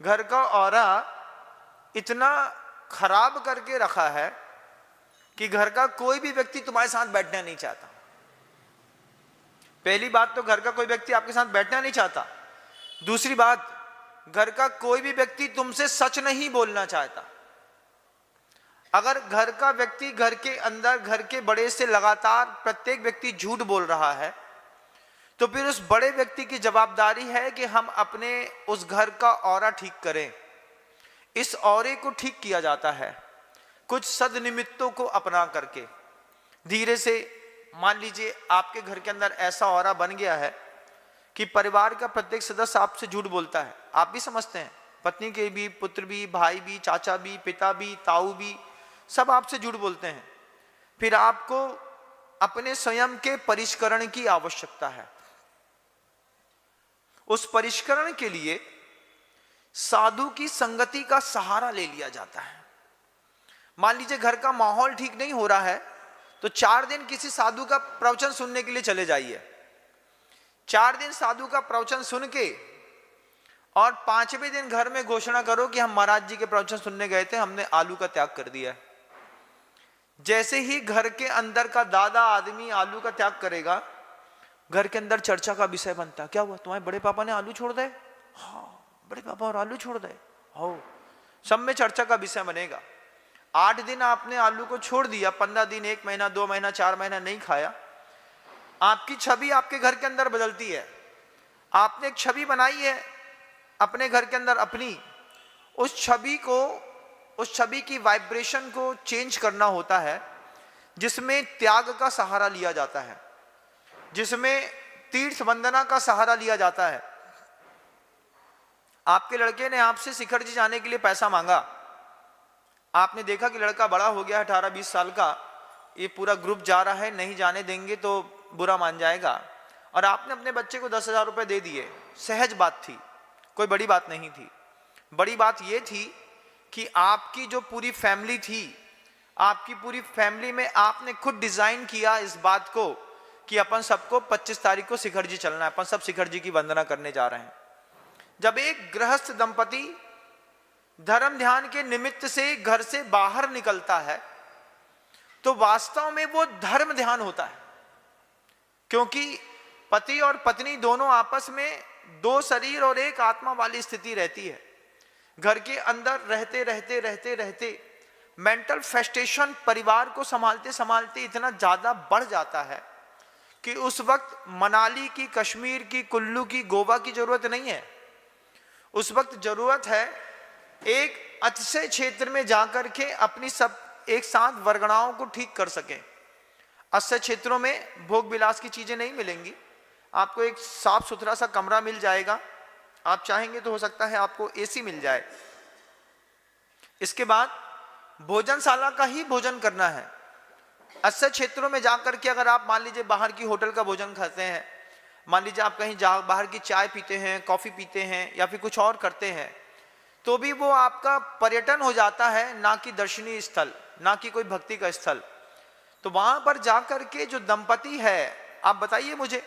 घर का ऑरा इतना खराब करके रखा है कि घर का कोई भी व्यक्ति तुम्हारे साथ बैठना नहीं चाहता। पहली बात तो घर का कोई व्यक्ति आपके साथ बैठना नहीं चाहता। दूसरी बात, घर का कोई भी व्यक्ति तुमसे सच नहीं बोलना चाहता। अगर घर का व्यक्ति घर के अंदर घर के बड़े से लगातार प्रत्येक व्यक्ति झूठ बोल रहा है, तो फिर उस बड़े व्यक्ति की जवाबदारी है कि हम अपने उस घर का ऑरा ठीक करें। इस ऑरे को ठीक किया जाता है कुछ सदनिमित्तों को अपना करके। धीरे से मान लीजिए आपके घर के अंदर ऐसा ऑरा बन गया है कि परिवार का प्रत्येक सदस्य आपसे झूठ बोलता है। आप भी समझते हैं, पत्नी के भी, पुत्र भी, भाई भी, चाचा भी, पिता भी, ताऊ भी, सब आपसे झूठ बोलते हैं। फिर आपको अपने स्वयं के परिष्करण की आवश्यकता है। उस परिष्करण के लिए साधु की संगति का सहारा ले लिया जाता है। मान लीजिए घर का माहौल ठीक नहीं हो रहा है, तो 4 दिन किसी साधु का प्रवचन सुनने के लिए चले जाइए। 4 दिन साधु का प्रवचन सुन के और 5वें दिन घर में घोषणा करो कि हम महाराज जी के प्रवचन सुनने गए थे, हमने आलू का त्याग कर दिया है। जैसे ही घर के अंदर का दादा आदमी आलू का त्याग करेगा, घर के अंदर चर्चा का विषय बनता, क्या हुआ तुम्हारे बड़े पापा ने आलू छोड़ दे? हाँ, बड़े पापा और आलू छोड़ दे। हो, सब में चर्चा का विषय बनेगा। 8 दिन आपने आलू को छोड़ दिया, 15 दिन, 1 महीना, 2 महीना, 4 महीना नहीं खाया, आपकी छवि आपके घर के अंदर बदलती है। आपने एक छवि बनाई है अपने घर के अंदर अपनी, उस छवि की वाइब्रेशन को चेंज करना होता है, जिसमें त्याग का सहारा लिया जाता है, जिसमें तीर्थ वंदना का सहारा लिया जाता है। आपके लड़के ने आपसे शिखर जी जाने के लिए पैसा मांगा। आपने देखा कि लड़का बड़ा हो गया है, 18-20 साल का, ये पूरा ग्रुप जा रहा है, नहीं जाने देंगे तो बुरा मान जाएगा, और आपने अपने बच्चे को 10,000 रुपए दे दिए। सहज बात थी, कोई बड़ी बात नहीं थी। बड़ी बात यह थी कि आपकी जो पूरी फैमिली थी, आपकी पूरी फैमिली में आपने खुद डिजाइन किया इस बात को कि अपन सबको 25 तारीख को शिखर जी चलना है, अपन सब शिखर जी की वंदना करने जा रहे हैं। जब एक गृहस्थ दंपति धर्म ध्यान के निमित्त से घर से बाहर निकलता है, तो वास्तव में वो धर्म ध्यान होता है, क्योंकि पति और पत्नी दोनों आपस में 2 शरीर और 1 आत्मा वाली स्थिति रहती है। घर के अंदर रहते मेंटल फ्रस्ट्रेशन परिवार को संभालते संभालते इतना ज्यादा बढ़ जाता है कि उस वक्त मनाली की, कश्मीर की, कुल्लू की, गोवा की जरूरत नहीं है। उस वक्त जरूरत है एक अच्छे क्षेत्र में जाकर के अपनी सब एक साथ वर्गणाओं को ठीक कर सकें। अच्छे क्षेत्रों में भोग विलास की चीजें नहीं मिलेंगी, आपको एक साफ सुथरा सा कमरा मिल जाएगा, आप चाहेंगे तो हो सकता है आपको एसी मिल जाए। इसके बाद भोजनशाला का ही भोजन करना है। अच्छे क्षेत्रों में जाकर के अगर आप मान लीजिए बाहर की होटल का भोजन खाते हैं, मान लीजिए आप कहीं बाहर की चाय पीते हैं, कॉफी पीते हैं या फिर कुछ और करते हैं, तो भी वो आपका पर्यटन हो जाता है, ना कि दर्शनीय स्थल, ना कि कोई भक्ति का स्थल। तो वहां पर जाकर के जो दंपति है, आप बताइए मुझे,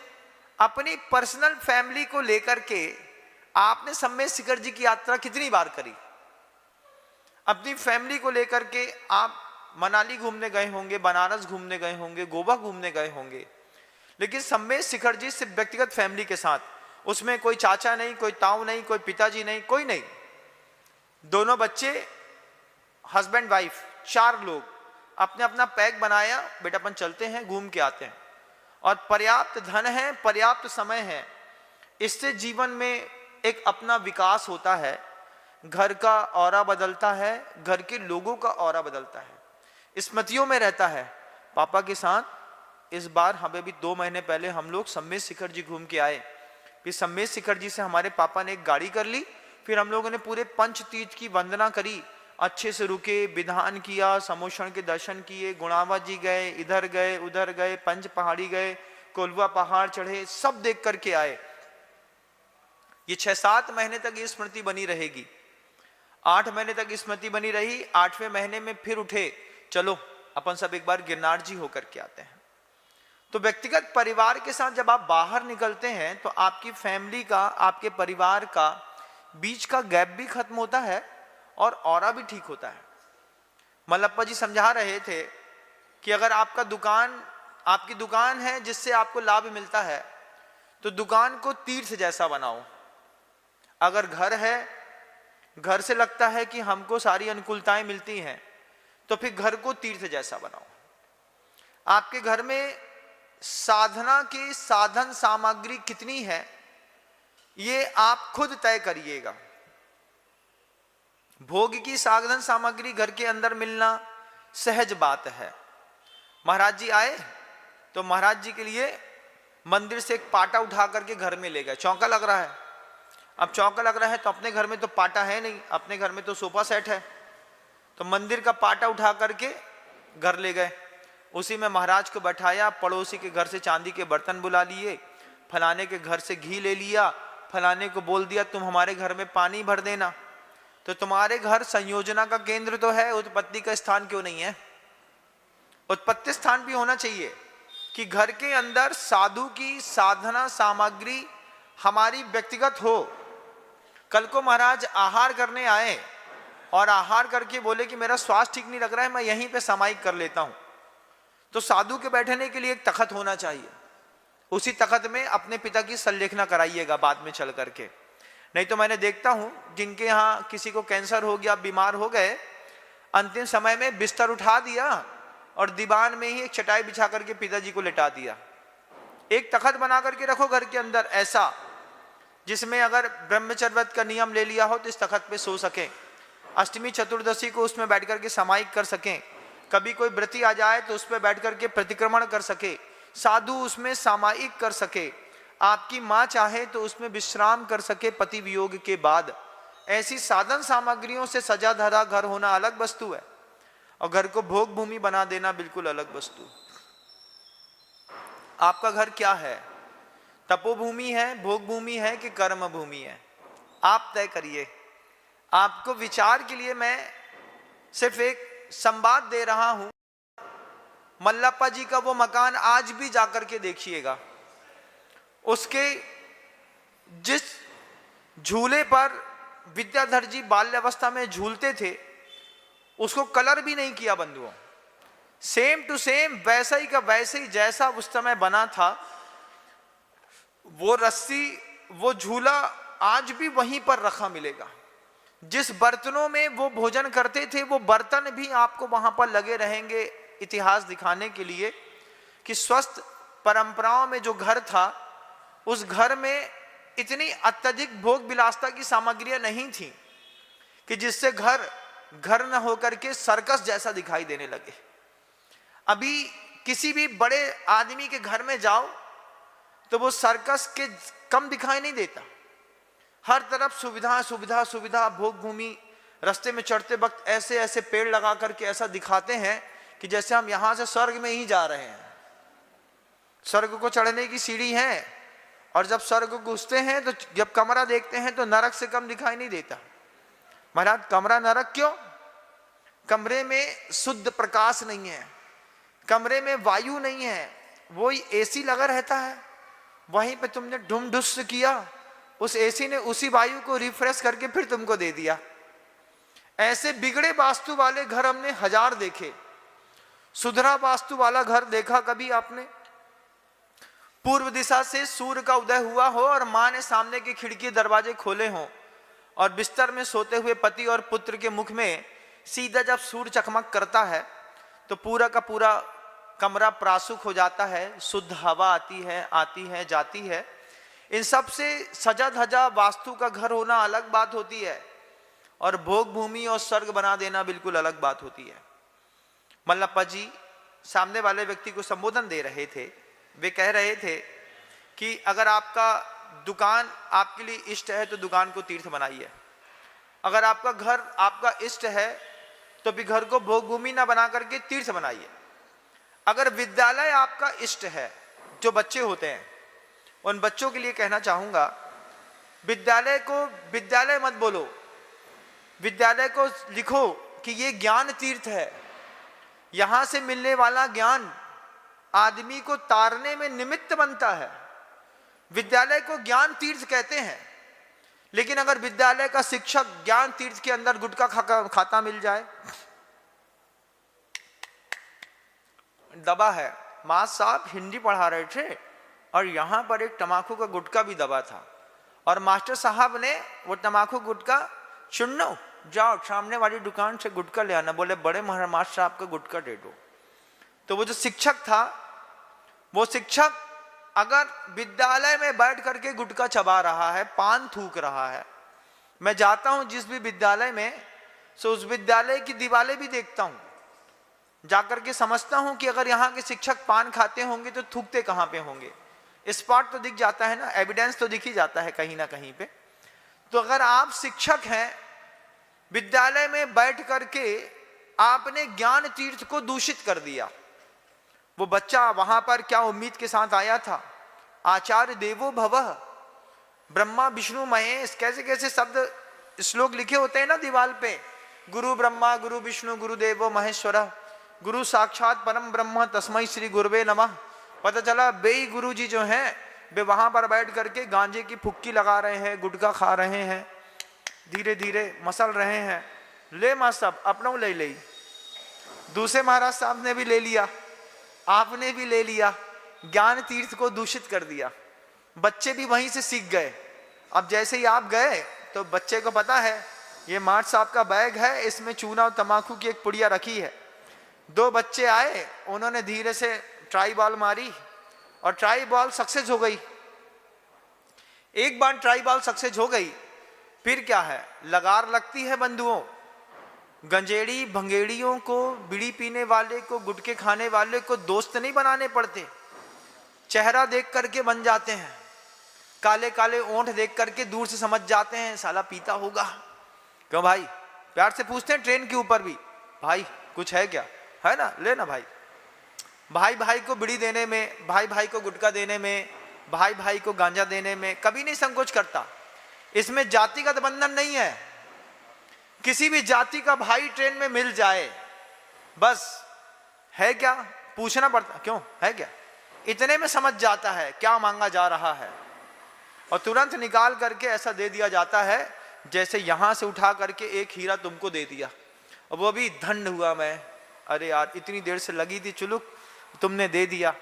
अपनी पर्सनल फैमिली को लेकर के आपने सम्मेद शिखर जी की यात्रा कितनी बार करी? अपनी फैमिली को लेकर के आप मनाली घूमने गए होंगे, बनारस घूमने गए होंगे, गोवा घूमने गए होंगे, लेकिन सम्मेद शिखर जी सिर्फ व्यक्तिगत फैमिली के साथ, उसमें कोई चाचा नहीं, कोई ताऊ नहीं, कोई पिताजी नहीं, कोई नहीं, दोनों बच्चे, हस्बैंड वाइफ, 4 लोग, अपने अपना पैक बनाया, बेटा अपन चलते हैं, घूम के आते हैं, और पर्याप्त धन है, पर्याप्त समय है, इससे जीवन में एक अपना विकास होता है, घर का ऑरा बदलता है, घर के लोगों का ऑरा बदलता है, स्मृतियों में रहता है। पापा के साथ इस बार हमें भी 2 महीने पहले हम लोग सम्मेद शिखर जी घूम के आए। फिर सम्मेद शिखर जी से हमारे पापा ने एक गाड़ी कर ली, फिर हम लोगों ने पूरे पंचतीर्थ की वंदना करी, अच्छे से रुके, विधान किया, समोषण के दर्शन किए, गुणावा जी गए, इधर गए उधर गए, पंच पहाड़ी गए, कोलवा पहाड़ चढ़े, सब देख करके आए। ये 6-7 महीने तक ये स्मृति बनी रहेगी। 8 महीने तक स्मृति बनी रही। 8वें महीने में फिर उठे, चलो अपन सब एक बार गिरनार जी होकर के आते हैं। तो व्यक्तिगत परिवार के साथ जब आप बाहर निकलते हैं तो आपकी फैमिली का, आपके परिवार का बीच का गैप भी खत्म होता है और ऑरा भी ठीक होता है। मल्लप्पा जी समझा रहे थे कि अगर आपकी दुकान है जिससे आपको लाभ मिलता है तो दुकान को तीर्थ जैसा बनाओ। अगर घर है, घर से लगता है कि हमको सारी अनुकूलताएं मिलती हैं, तो फिर घर को तीर्थ जैसा बनाओ। आपके घर में साधना की साधन सामग्री कितनी है ये आप खुद तय करिएगा। भोग की साधन सामग्री घर के अंदर मिलना सहज बात है। महाराज जी आए तो महाराज जी के लिए मंदिर से एक पाटा उठा करके घर में ले गए। चौका लग रहा है, अब चौका लग रहा है तो अपने घर में तो पाटा है नहीं, अपने घर में तो सोफा सेट है, तो मंदिर का पाटा उठा करके घर ले गए। उसी में महाराज को बैठाया, पड़ोसी के घर से चांदी के बर्तन बुला लिए, फलाने के घर से घी ले लिया, फलाने को बोल दिया तुम हमारे घर में पानी भर देना। तो तुम्हारे घर संयोजना का केंद्र तो है, उत्पत्ति का स्थान क्यों नहीं है? उत्पत्ति स्थान भी होना चाहिए कि घर के अंदर साधु की साधना सामग्री हमारी व्यक्तिगत हो। कल को महाराज आहार करने आए और आहार करके बोले कि मेरा स्वास्थ्य ठीक नहीं लग रहा है, मैं यहीं पे सामायिक कर लेता हूं, तो साधु के बैठने के लिए एक तखत होना चाहिए। उसी तखत में अपने पिता की संलेखना कराइएगा बाद में चल करके। नहीं तो मैंने देखता हूं जिनके यहाँ किसी को कैंसर हो गया, बीमार हो गए, अंतिम समय में बिस्तर उठा दिया और दीवान में ही एक चटाई बिछा करके पिताजी को लेटा दिया। एक तखत बना करके रखो घर के अंदर ऐसा, जिसमें अगर ब्रह्मचर्य व्रत का नियम ले लिया हो तो इस तखत पे सो सके, अष्टमी चतुर्दशी को उसमें बैठ करके सामायिक कर सकें, कभी कोई व्रती आ जाए तो उस पर बैठ करके प्रतिक्रमण कर सके, साधु उसमें सामायिक कर सके, आपकी माँ चाहे तो उसमें विश्राम कर सके पति वियोग के बाद। ऐसी साधन सामग्रियों से सजा धरा घर होना अलग वस्तु है और घर को भोग भूमि बना देना बिल्कुल अलग वस्तु। आपका घर क्या है? तपोभूमि है, भोग भूमि है कि कर्म भूमि है? आप तय करिए। आपको विचार के लिए मैं सिर्फ एक संवाद दे रहा हूं। मल्लप्पा जी का वो मकान आज भी जाकर के देखिएगा। उसके जिस झूले पर विद्याधर जी बाल्यावस्था में झूलते थे उसको कलर भी नहीं किया बंधुओं, सेम टू सेम वैसा ही का वैसे ही जैसा उस समय बना था। वो रस्सी, वो झूला आज भी वहीं पर रखा मिलेगा। जिस बर्तनों में वो भोजन करते थे वो बर्तन भी आपको वहां पर लगे रहेंगे, इतिहास दिखाने के लिए कि स्वस्थ परंपराओं में जो घर था उस घर में इतनी अत्यधिक भोग विलासता की सामग्रियां नहीं थी कि जिससे घर न होकर के सर्कस जैसा दिखाई देने लगे। अभी किसी भी बड़े आदमी के घर में जाओ तो वो सर्कस के कम दिखाई नहीं देता। हर तरफ सुविधा सुविधा सुविधा, भोग भूमि। रास्ते में चढ़ते वक्त ऐसे ऐसे पेड़ लगा करके ऐसा दिखाते हैं कि जैसे हम यहां से स्वर्ग में ही जा रहे हैं। स्वर्ग को चढ़ने की सीढ़ी है और जब स्वर्ग को घुसते हैं तो जब कमरा देखते हैं तो नरक से कम दिखाई नहीं देता। महाराज कमरा नरक क्यों? कमरे में शुद्ध प्रकाश नहीं है, कमरे में वायु नहीं है, वही एसी लगा रहता है। वहीं पे तुमने ढूम ढुस किया, उस एसी ने उसी वायु को रिफ्रेश करके फिर तुमको दे दिया। ऐसे बिगड़े वास्तु वाले घर हमने हजार देखे। सुधरा वास्तु वाला घर देखा कभी आपने? पूर्व दिशा से सूर्य का उदय हुआ हो और मां ने सामने के खिड़की दरवाजे खोले हों और बिस्तर में सोते हुए पति और पुत्र के मुख में सीधा जब सूर्य चकमक करता है तो पूरा का पूरा कमरा प्रासुक हो जाता है, शुद्ध हवा आती है जाती है। इन सब से सजा धजा वास्तु का घर होना अलग बात होती है, और भोग भूमि और स्वर्ग बना देना बिल्कुल अलग बात होती है। मल्लप्पा जी सामने वाले व्यक्ति को संबोधन दे रहे थे। वे कह रहे थे कि अगर आपका दुकान आपके लिए इष्ट है तो दुकान को तीर्थ बनाइए, अगर आपका घर आपका इष्ट है तो भी घर को भोग भूमि ना बना करके तीर्थ बनाइए। अगर विद्यालय आपका इष्ट है, जो बच्चे होते हैं उन बच्चों के लिए कहना चाहूंगा, विद्यालय को विद्यालय मत बोलो, विद्यालय को लिखो कि ये ज्ञान तीर्थ है। यहां से मिलने वाला ज्ञान आदमी को तारने में निमित्त बनता है। विद्यालय को ज्ञान तीर्थ कहते हैं, लेकिन अगर विद्यालय का शिक्षक ज्ञान तीर्थ के अंदर गुटखा खाता मिल जाए, दबा है, मां साहब हिंदी पढ़ा रहे थे और यहां पर एक तमाकू का गुटखा भी दबा था, और मास्टर साहब ने वो तमाकू गुटखा, सुनो जाओ सामने वाली दुकान से गुटखा ले आना, बोले बड़े मास्टर साहब का गुटखा दे दो। तो वो जो शिक्षक था, वो शिक्षक अगर विद्यालय में बैठ करके गुटखा चबा रहा है, पान थूक रहा है, मैं जाता हूं जिस भी विद्यालय में, सो उस विद्यालय की दीवारें भी देखता हूं, जाकर के समझता हूं कि अगर यहाँ के शिक्षक पान खाते होंगे तो थूकते कहाँ पे होंगे। स्पॉट तो दिख जाता है ना, एविडेंस तो दिख ही जाता है कहीं ना कहीं पे। तो अगर आप शिक्षक हैं, विद्यालय में बैठ करके आपने ज्ञान तीर्थ को दूषित कर दिया। वो बच्चा वहां पर क्या उम्मीद के साथ आया था, आचार्य देवो भवः, ब्रह्मा विष्णु महेश, कैसे कैसे शब्द श्लोक लिखे होते हैं ना दीवार पे, गुरु ब्रह्मा गुरु विष्णु गुरु देवो महेश्वरः, गुरु साक्षात परम ब्रह्म तस्मै श्री गुरुवे नमः। पता चला बेई गुरु जी जो हैं वे वहां पर बैठ करके गांजे की फुक्की लगा रहे हैं, गुटखा खा रहे हैं, धीरे धीरे मसल रहे हैं। ले मां सब अपनों ले ली, दूसरे महाराज साहब ने भी ले लिया, आपने भी ले लिया, ज्ञान तीर्थ को दूषित कर दिया। बच्चे भी वहीं से सीख गए। अब जैसे ही आप गए तो बच्चे को पता है ये मार्ट साहब का बैग है, इसमें चूना और तंबाकू की एक पुड़िया रखी है। दो बच्चे आए, उन्होंने धीरे से ट्राई बॉल मारी और ट्राई बॉल सक्सेस हो गई। एक बार ट्राई बॉल सक्सेस हो गई, फिर क्या है, लगार लगती है बंधुओं। गंजेड़ी भंगेड़ियों को, बीड़ी पीने वाले को, गुटखे खाने वाले को दोस्त नहीं बनाने पड़ते, चेहरा देख करके बन जाते हैं। काले काले ओंठ देख करके दूर से समझ जाते हैं साला पीता होगा। क्यों भाई, प्यार से पूछते हैं ट्रेन के ऊपर भी, भाई कुछ है क्या, है ना, लेना भाई। भाई भाई को बीड़ी देने में, भाई भाई को गुटखा देने में, भाई भाई को गांजा देने में कभी नहीं संकोच करता। इसमें जातिगत बंधन नहीं है। किसी भी जाति का भाई ट्रेन में मिल जाए, बस है क्या पूछना पड़ता, क्यों है क्या, इतने में समझ जाता है क्या मांगा जा रहा है, और तुरंत निकाल करके ऐसा दे दिया जाता है जैसे यहां से उठा करके एक हीरा तुमको दे दिया, और वो भी धन्य हुआ मैं, अरे यार इतनी देर से लगी थी चुलुक, तुमने दे दिया।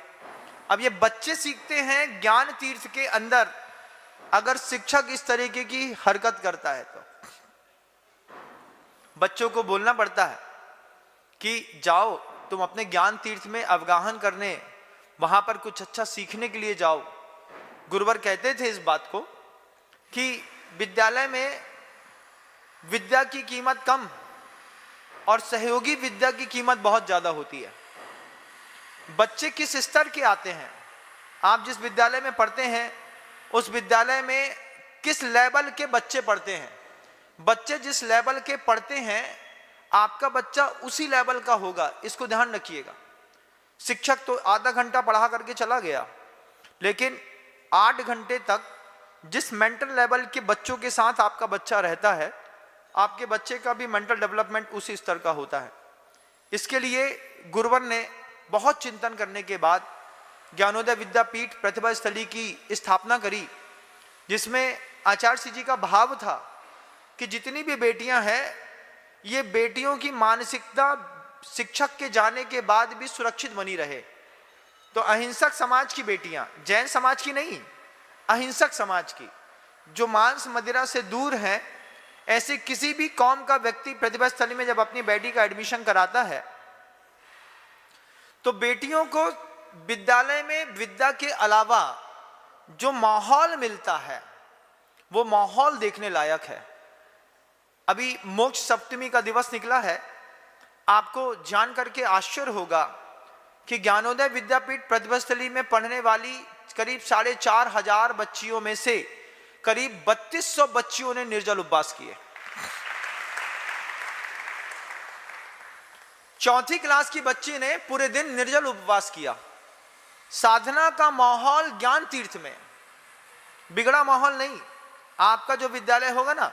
अब ये बच्चे सीखते हैं ज्ञान तीर्थ के अंदर। अगर शिक्षक इस तरीके की हरकत करता है तो बच्चों को बोलना पड़ता है कि जाओ तुम अपने ज्ञान तीर्थ में अवगाहन करने, वहां पर कुछ अच्छा सीखने के लिए जाओ। गुरुवर कहते थे इस बात को कि विद्यालय में विद्या की कीमत कम और सहयोगी विद्या की कीमत बहुत ज्यादा होती है। बच्चे किस स्तर के आते हैं, आप जिस विद्यालय में पढ़ते हैं उस विद्यालय में किस लेवल के बच्चे पढ़ते हैं। बच्चे जिस लेवल के पढ़ते हैं आपका बच्चा उसी लेवल का होगा, इसको ध्यान रखिएगा। शिक्षक तो आधा घंटा पढ़ा करके चला गया, लेकिन 8 घंटे तक जिस मेंटल लेवल के बच्चों के साथ आपका बच्चा रहता है, आपके बच्चे का भी मेंटल डेवलपमेंट उसी स्तर का होता है। इसके लिए गुरुवर ने बहुत चिंतन करने के बाद ज्ञानोदय विद्यापीठ प्रतिभा स्थली की स्थापना करी, जिसमें आचार्य श्री जी का भाव था कि जितनी भी बेटियां हैं, ये बेटियों की मानसिकता शिक्षक के जाने के बाद भी सुरक्षित बनी रहे। तो अहिंसक समाज की बेटियां, जैन समाज की नहीं, अहिंसक समाज की, जो मांस मदिरा से दूर हैं, ऐसे किसी भी कौम का व्यक्ति प्रतिभा स्थली में जब अपनी बेटी का एडमिशन कराता है तो बेटियों को विद्यालय में विद्या के अलावा जो माहौल मिलता है वो माहौल देखने लायक है। अभी मोक्ष सप्तमी का दिवस निकला है, आपको जान करके आश्चर्य होगा कि ज्ञानोदय विद्यापीठ प्रतिभास्थली में पढ़ने वाली करीब 4,500 बच्चियों में से करीब 3200 बच्चियों ने निर्जल उपवास किए। चौथी क्लास की बच्ची ने पूरे दिन निर्जल उपवास किया। साधना का माहौल ज्ञान तीर्थ में, बिगड़ा माहौल नहीं। आपका जो विद्यालय होगा ना,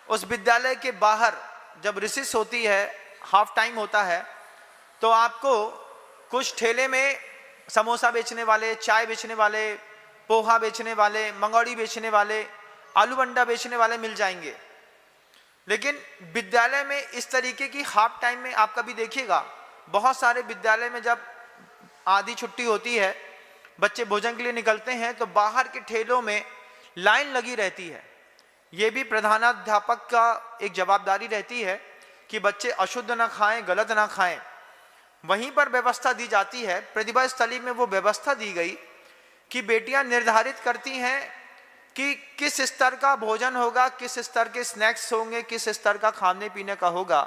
उस विद्यालय के बाहर जब रिसेस होती है, हाफ टाइम होता है, तो आपको कुछ ठेले में समोसा बेचने वाले, चाय बेचने वाले, पोहा बेचने वाले, मंगौड़ी बेचने वाले, आलू बंडा बेचने वाले मिल जाएंगे। लेकिन विद्यालय में इस तरीके की हाफ टाइम में आप कभी देखिएगा, बहुत सारे विद्यालय में जब आधी छुट्टी होती है, बच्चे भोजन के लिए निकलते हैं, तो बाहर के ठेलों में लाइन लगी रहती है। ये भी प्रधानाध्यापक का एक जवाबदारी रहती है कि बच्चे अशुद्ध ना खाएं, गलत ना खाएं। वहीं पर व्यवस्था दी जाती है। प्रतिभा स्थली में वो व्यवस्था दी गई कि बेटियां निर्धारित करती हैं कि किस स्तर का भोजन होगा, किस स्तर के स्नैक्स होंगे, किस स्तर का खाने पीने का होगा।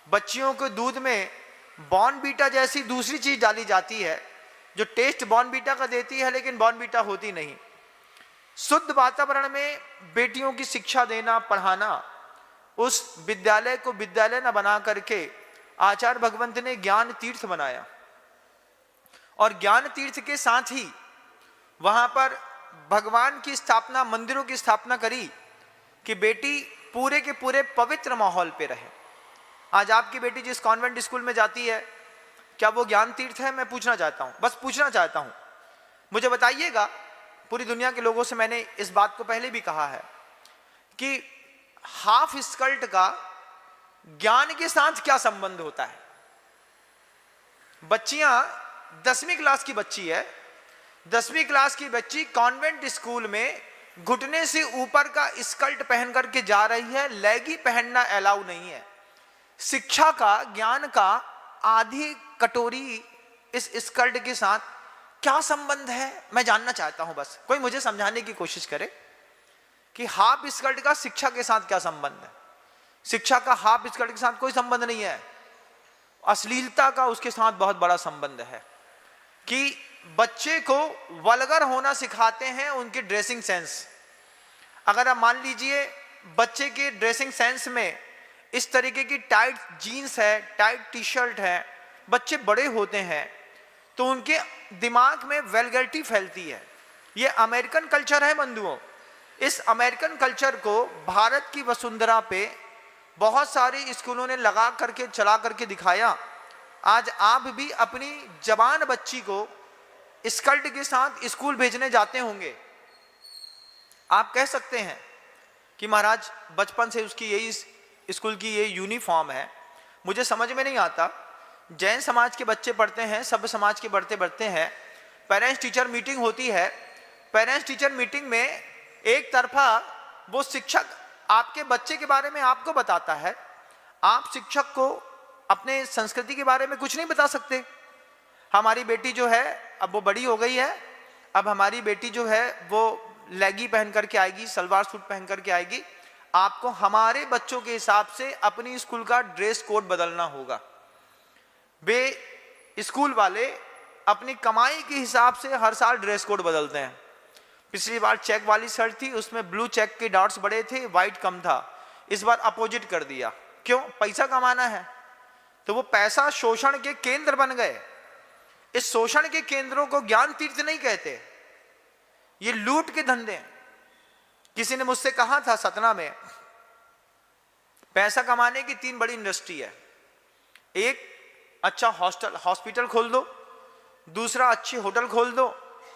बच्चियों के दूध में बॉर्नवीटा जैसी दूसरी चीज डाली जाती है जो टेस्ट बॉर्नवीटा का देती है, लेकिन बॉर्नवीटा होती नहीं। शुद्ध वातावरण में बेटियों की शिक्षा देना, पढ़ाना, उस विद्यालय को विद्यालय न बना करके आचार्य भगवंत ने ज्ञान तीर्थ बनाया। और ज्ञान तीर्थ के साथ ही वहां पर भगवान की स्थापना, मंदिरों की स्थापना करी कि बेटी पूरे के पूरे पवित्र माहौल पे रहे। आज आपकी बेटी जिस कॉन्वेंट स्कूल में जाती है, क्या वो ज्ञान तीर्थ है? मैं पूछना चाहता हूं, बस पूछना चाहता हूं, मुझे बताइएगा। पूरी दुनिया के लोगों से मैंने इस बात को पहले भी कहा है कि हाफ स्कर्ट का ज्ञान के साथ क्या संबंध होता है। बच्चियां 10वीं क्लास की बच्ची है, 10वीं क्लास की बच्ची कॉन्वेंट स्कूल में घुटने से ऊपर का स्कर्ट पहन करके जा रही है। लेगी पहनना अलाउ नहीं है। शिक्षा का, ज्ञान का आधी कटोरी इस स्कर्ट के साथ क्या संबंध है, मैं जानना चाहता हूं। बस कोई मुझे समझाने की कोशिश करे कि हाफ स्कर्ट का शिक्षा के साथ क्या संबंध है। शिक्षा का हाफ स्कर्ट के साथ कोई संबंध नहीं है। अश्लीलता का उसके साथ बहुत बड़ा संबंध है कि बच्चे को वल्गर होना सिखाते हैं उनके ड्रेसिंग सेंस। अगर आप मान लीजिए बच्चे के ड्रेसिंग सेंस में इस तरीके की टाइट जीन्स है, टाइट टी शर्ट है, बच्चे बड़े होते हैं तो उनके दिमाग में वल्गैरिटी फैलती है। ये अमेरिकन कल्चर है बंधुओं। इस अमेरिकन कल्चर को भारत की वसुंधरा पे बहुत सारे स्कूलों ने लगा करके, चला करके दिखाया। आज आप भी अपनी जवान बच्ची को स्कर्ट के साथ स्कूल भेजने जाते होंगे। आप कह सकते हैं कि महाराज बचपन से उसकी यही स्कूल की ये यूनिफॉर्म है। मुझे समझ में नहीं आता, जैन समाज के बच्चे पढ़ते हैं, सभ्य समाज के बढ़ते बढ़ते हैं, पेरेंट्स टीचर मीटिंग होती है। पेरेंट्स टीचर मीटिंग में एक तरफा वो शिक्षक आपके बच्चे के बारे में आपको बताता है, आप शिक्षक को अपने संस्कृति के बारे में कुछ नहीं बता सकते। हमारी बेटी जो है अब वो बड़ी हो गई है, अब हमारी बेटी जो है वो लेगी पहन करके आएगी, सलवार सूट पहन करके आएगी। आपको हमारे बच्चों के हिसाब से अपनी स्कूल का ड्रेस कोड बदलना होगा। वे स्कूल वाले अपनी कमाई के हिसाब से हर साल ड्रेस कोड बदलते हैं। पिछली बार चेक वाली शर्ट थी, उसमें ब्लू चेक के डॉट्स बड़े थे, व्हाइट कम था। इस बार अपोजिट कर दिया। क्यों? पैसा कमाना है। तो वो पैसा शोषण के केंद्र बन गए। इस शोषण के केंद्रों को ज्ञान तीर्थ नहीं कहते, ये लूट के धंधे। किसी ने मुझसे कहा था सतना में पैसा कमाने की 3 बड़ी इंडस्ट्री है। एक, अच्छा हॉस्पिटल खोल दो, दूसरा अच्छी होटल खोल दो,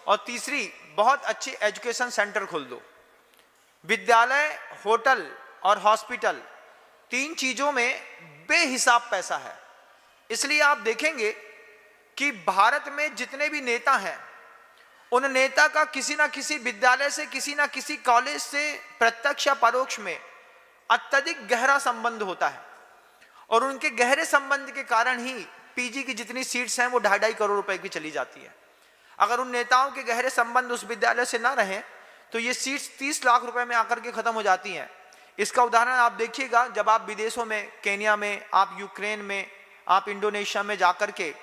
और तीसरी बहुत अच्छी एजुकेशन सेंटर खोल दो। विद्यालय, होटल और हॉस्पिटल, 3 चीजों में बेहिसाब पैसा है। इसलिए आप देखेंगे कि भारत में जितने भी नेता हैं, उन नेता का किसी ना किसी विद्यालय से, किसी ना किसी कॉलेज से प्रत्यक्ष या परोक्ष में अत्यधिक गहरा संबंध होता है। और उनके गहरे संबंध के कारण ही पीजी की जितनी सीट्स हैं वो 2.5 करोड़ रुपए की चली जाती है। अगर उन नेताओं के गहरे संबंध उस विद्यालय से ना रहे तो ये सीट्स 30 लाख रुपए में आकर के खत्म हो जाती हैं। इसका उदाहरण आप देखिएगा, जब आप विदेशों में, केन्या में, आप यूक्रेन में, आप इंडोनेशिया में जाकर के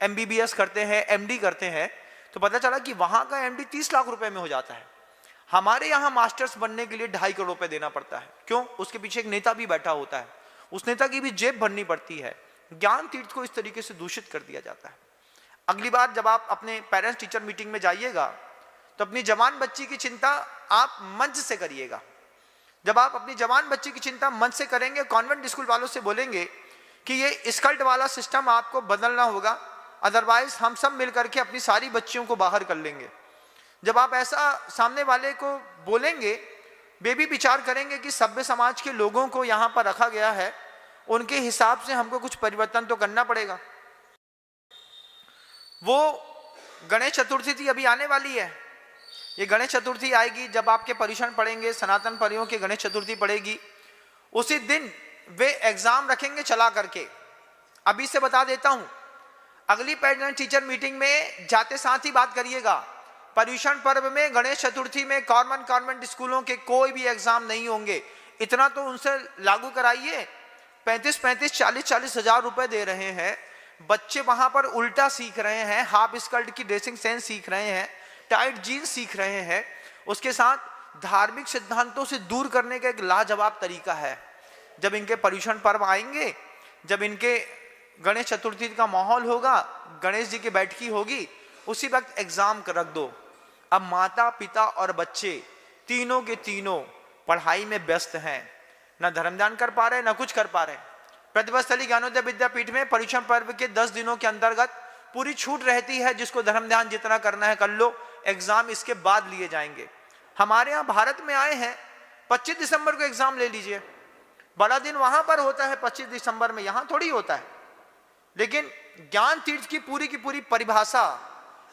MBBS करते हैं, MD करते हैं, तो पता चला कि वहां का MD 30 लाख रुपए में हो जाता है। हमारे यहाँ मास्टर्स बनने के लिए 2.5 करोड़ रुपए देना पड़ता है। क्यों? उसके पीछे एक नेता भी बैठा होता है, उस नेता की भी जेब भरनी पड़ती है। ज्ञान तीर्थ को इस तरीके से दूषित कर दिया जाता है। अगली बार जब आप अपने पेरेंट्स टीचर मीटिंग में जाइएगा तो अपनी जवान बच्ची की चिंता आप मंच से करिएगा। जब आप अपनी जवान बच्ची की चिंता मंच से करेंगे, कॉन्वेंट स्कूल वालों से बोलेंगे कि ये स्कल्ट वाला सिस्टम आपको बदलना होगा, अदरवाइज हम सब मिलकर के अपनी सारी बच्चियों को बाहर कर लेंगे। जब आप ऐसा सामने वाले को बोलेंगे, वे भी विचार करेंगे कि सभ्य समाज के लोगों को यहाँ पर रखा गया है, उनके हिसाब से हमको कुछ परिवर्तन तो करना पड़ेगा। वो गणेश चतुर्थी थी, अभी आने वाली है। ये गणेश चतुर्थी आएगी, जब आपके पर्युषण पढ़ेंगे, सनातन परियों की गणेश चतुर्थी पड़ेगी, उसी दिन वे एग्जाम रखेंगे चला करके। अभी से बता देता हूं, अगली पेरेंट टीचर मीटिंग में जाते साथ ही बात करिएगा, पर्युषण पर्व में, गणेश चतुर्थी में कॉन्वेंट स्कूलों के कोई भी एग्जाम नहीं होंगे। इतना तो उनसे लागू कराइए। 35-35, 40-40 हजार रुपए दे रहे हैं, बच्चे वहां पर उल्टा सीख रहे हैं, हाफ स्कर्ट की ड्रेसिंग सेंस सीख रहे हैं, टाइट जीन्स सीख रहे हैं। उसके साथ धार्मिक सिद्धांतों से दूर करने का एक लाजवाब तरीका है। जब इनके पर्युषण पर्व आएंगे, जब इनके गणेश चतुर्थी का माहौल होगा, गणेश जी की बैठकी होगी, उसी वक्त एग्जाम रख दो। अब माता पिता और बच्चे तीनों के तीनों पढ़ाई में व्यस्त हैं, ना धर्मदान कर पा रहे, ना कुछ कर पा रहे। प्रतिभास्थली ज्ञानोदय विद्यापीठ में पर्युषण पर्व के 10 दिनों के अंतर्गत पूरी छूट रहती है, जिसको धर्म ध्यान जितना करना है कर लो, एग्जाम इसके बाद लिए जाएंगे। हमारे यहाँ भारत में आए हैं, 25 दिसंबर को एग्जाम ले लीजिए, बड़ा दिन वहां पर होता है 25 दिसंबर में, यहां थोड़ी होता है। लेकिन ज्ञान तीर्थ की पूरी परिभाषा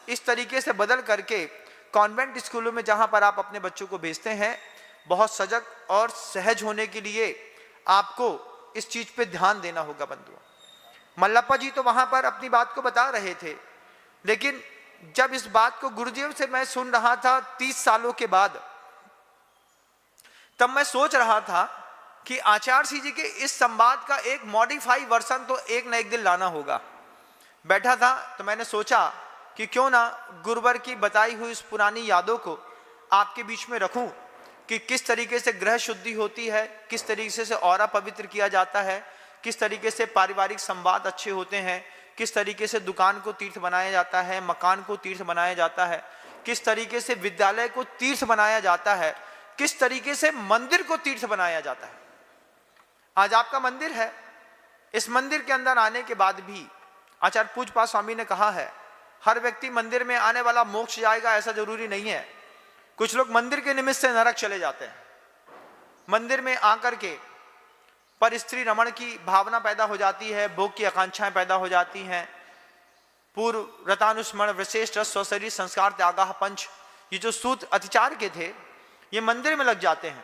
इस तरीके से बदल करके कॉन्वेंट स्कूलों में जहां पर आप अपने बच्चों को भेजते हैं, बहुत सजग और सहज होने के लिए आपको इस चीज पे ध्यान देना होगा बंधुओं। मल्लप्पा जी तो वहां पर अपनी बात को बता रहे थे, लेकिन जब इस बात को गुरुदेव से मैं सुन रहा था 30 सालों के बाद, तब मैं सोच रहा था कि आचार्य सिंह जी के इस संवाद का एक मॉडिफाई वर्जन तो एक न एक दिन लाना होगा। बैठा था तो मैंने सोचा कि क्यों ना गुरुवर की बताई हुई इस पुरानी यादों को आपके बीच में रखूं, कि किस तरीके से ग्रह शुद्धि होती है, किस तरीके से औरा पवित्र किया जाता है, किस तरीके से पारिवारिक संवाद अच्छे होते हैं, किस तरीके से दुकान को तीर्थ बनाया जाता है, मकान को तीर्थ बनाया जाता है, किस तरीके से विद्यालय को तीर्थ बनाया जाता है, किस तरीके से मंदिर को तीर्थ बनाया जाता है। आज आपका मंदिर है, इस मंदिर के अंदर आने के बाद भी आचार्य पूज्यपाद स्वामी ने कहा है, हर व्यक्ति मंदिर में आने वाला मोक्ष जाएगा ऐसा जरूरी नहीं है। कुछ लोग मंदिर के निमित्त से नरक चले जाते हैं। मंदिर में आकर के पर स्त्री रमण की भावना पैदा हो जाती है, भोग की आकांक्षाएं पैदा हो जाती हैं, पूर्व व्रतानुस्मरण विशेष रस स्वशरीर संस्कार त्यागाह पंच, ये जो सूत्र अतिचार के थे, ये मंदिर में लग जाते हैं।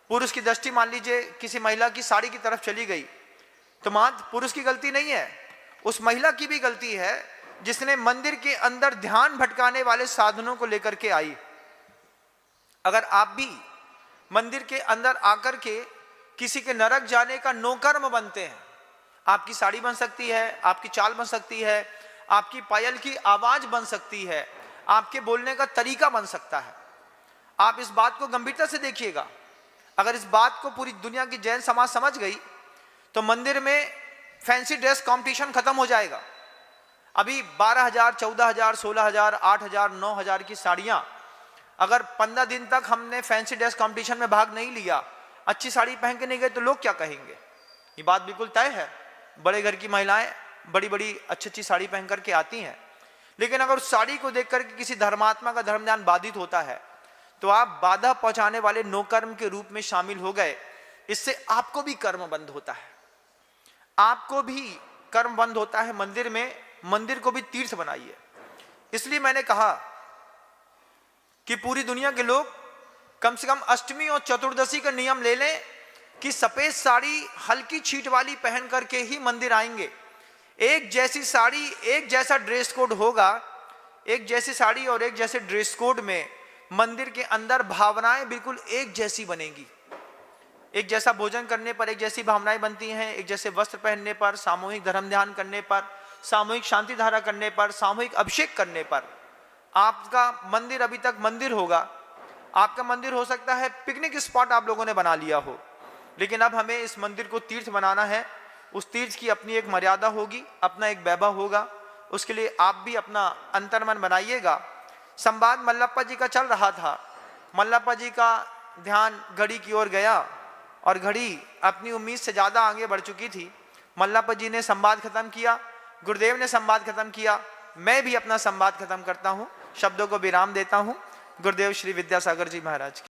पुरुष की दृष्टि मान लीजिए किसी महिला की साड़ी की तरफ चली गई, तो मात्र पुरुष की गलती नहीं है, उस महिला की भी गलती है जिसने मंदिर के अंदर ध्यान भटकाने वाले साधनों को लेकर के आई। अगर आप भी मंदिर के अंदर आकर के किसी के नरक जाने का नौकर्म बनते हैं, आपकी साड़ी बन सकती है, आपकी चाल बन सकती है, आपकी पायल की आवाज बन सकती है, आपके बोलने का तरीका बन सकता है। आप इस बात को गंभीरता से देखिएगा। अगर इस बात को पूरी दुनिया की जैन समाज समझ गई तो मंदिर में फैंसी ड्रेस कंपटीशन खत्म हो जाएगा। अभी 12,000, 14,000, 16,000, 8,000, 9,000 की साड़ियां, अगर 15 दिन तक हमने फैंसी ड्रेस कंपटीशन में भाग नहीं लिया, अच्छी साड़ी पहन के नहीं गए, तो लोग क्या कहेंगे? ये बात बिल्कुल तय है। बड़े घर की महिलाएं बड़ी बड़ी अच्छी साड़ी पहन करके आती हैं, लेकिन अगर उस साड़ी को देख करके किसी धर्मात्मा का धर्म ध्यान बाधित होता है तो आप बाधा पहुंचाने वाले नौकर्म के रूप में शामिल हो गए। इससे आपको भी कर्म बंद होता है, आपको भी कर्म बंद होता है। मंदिर में, मंदिर को भी तीर्थ बनाइए। इसलिए मैंने कहा कि पूरी दुनिया के लोग कम से कम अष्टमी और चतुर्दशी का नियम ले लें कि सफेद साड़ी हल्की छीट वाली पहन करके ही मंदिर आएंगे। एक जैसी साड़ी, एक जैसा ड्रेस कोड होगा, एक जैसी साड़ी और एक जैसे ड्रेस कोड में मंदिर के अंदर भावनाएं बिल्कुल एक जैसी बनेंगी। एक जैसा भोजन करने पर एक जैसी भावनाएं बनती हैं, एक जैसे वस्त्र पहनने पर, सामूहिक धर्म ध्यान करने पर, सामूहिक शांति धारा करने पर, सामूहिक अभिषेक करने पर। आपका मंदिर अभी तक मंदिर होगा, आपका मंदिर हो सकता है पिकनिक स्पॉट आप लोगों ने बना लिया हो, लेकिन अब हमें इस मंदिर को तीर्थ बनाना है। उस तीर्थ की अपनी एक मर्यादा होगी, अपना एक वैभव होगा। उसके लिए आप भी अपना अंतर्मन बनाइएगा। संवाद मल्लप्पा जी का चल रहा था, मल्लप्पा जी का ध्यान घड़ी की ओर गया और घड़ी अपनी उम्मीद से ज्यादा आगे बढ़ चुकी थी। मल्लप्पा जी ने संवाद खत्म किया, गुरुदेव ने संवाद खत्म किया, मैं भी अपना संवाद खत्म करता हूं, शब्दों को विराम देता हूं। गुरुदेव श्री विद्यासागर जी महाराज की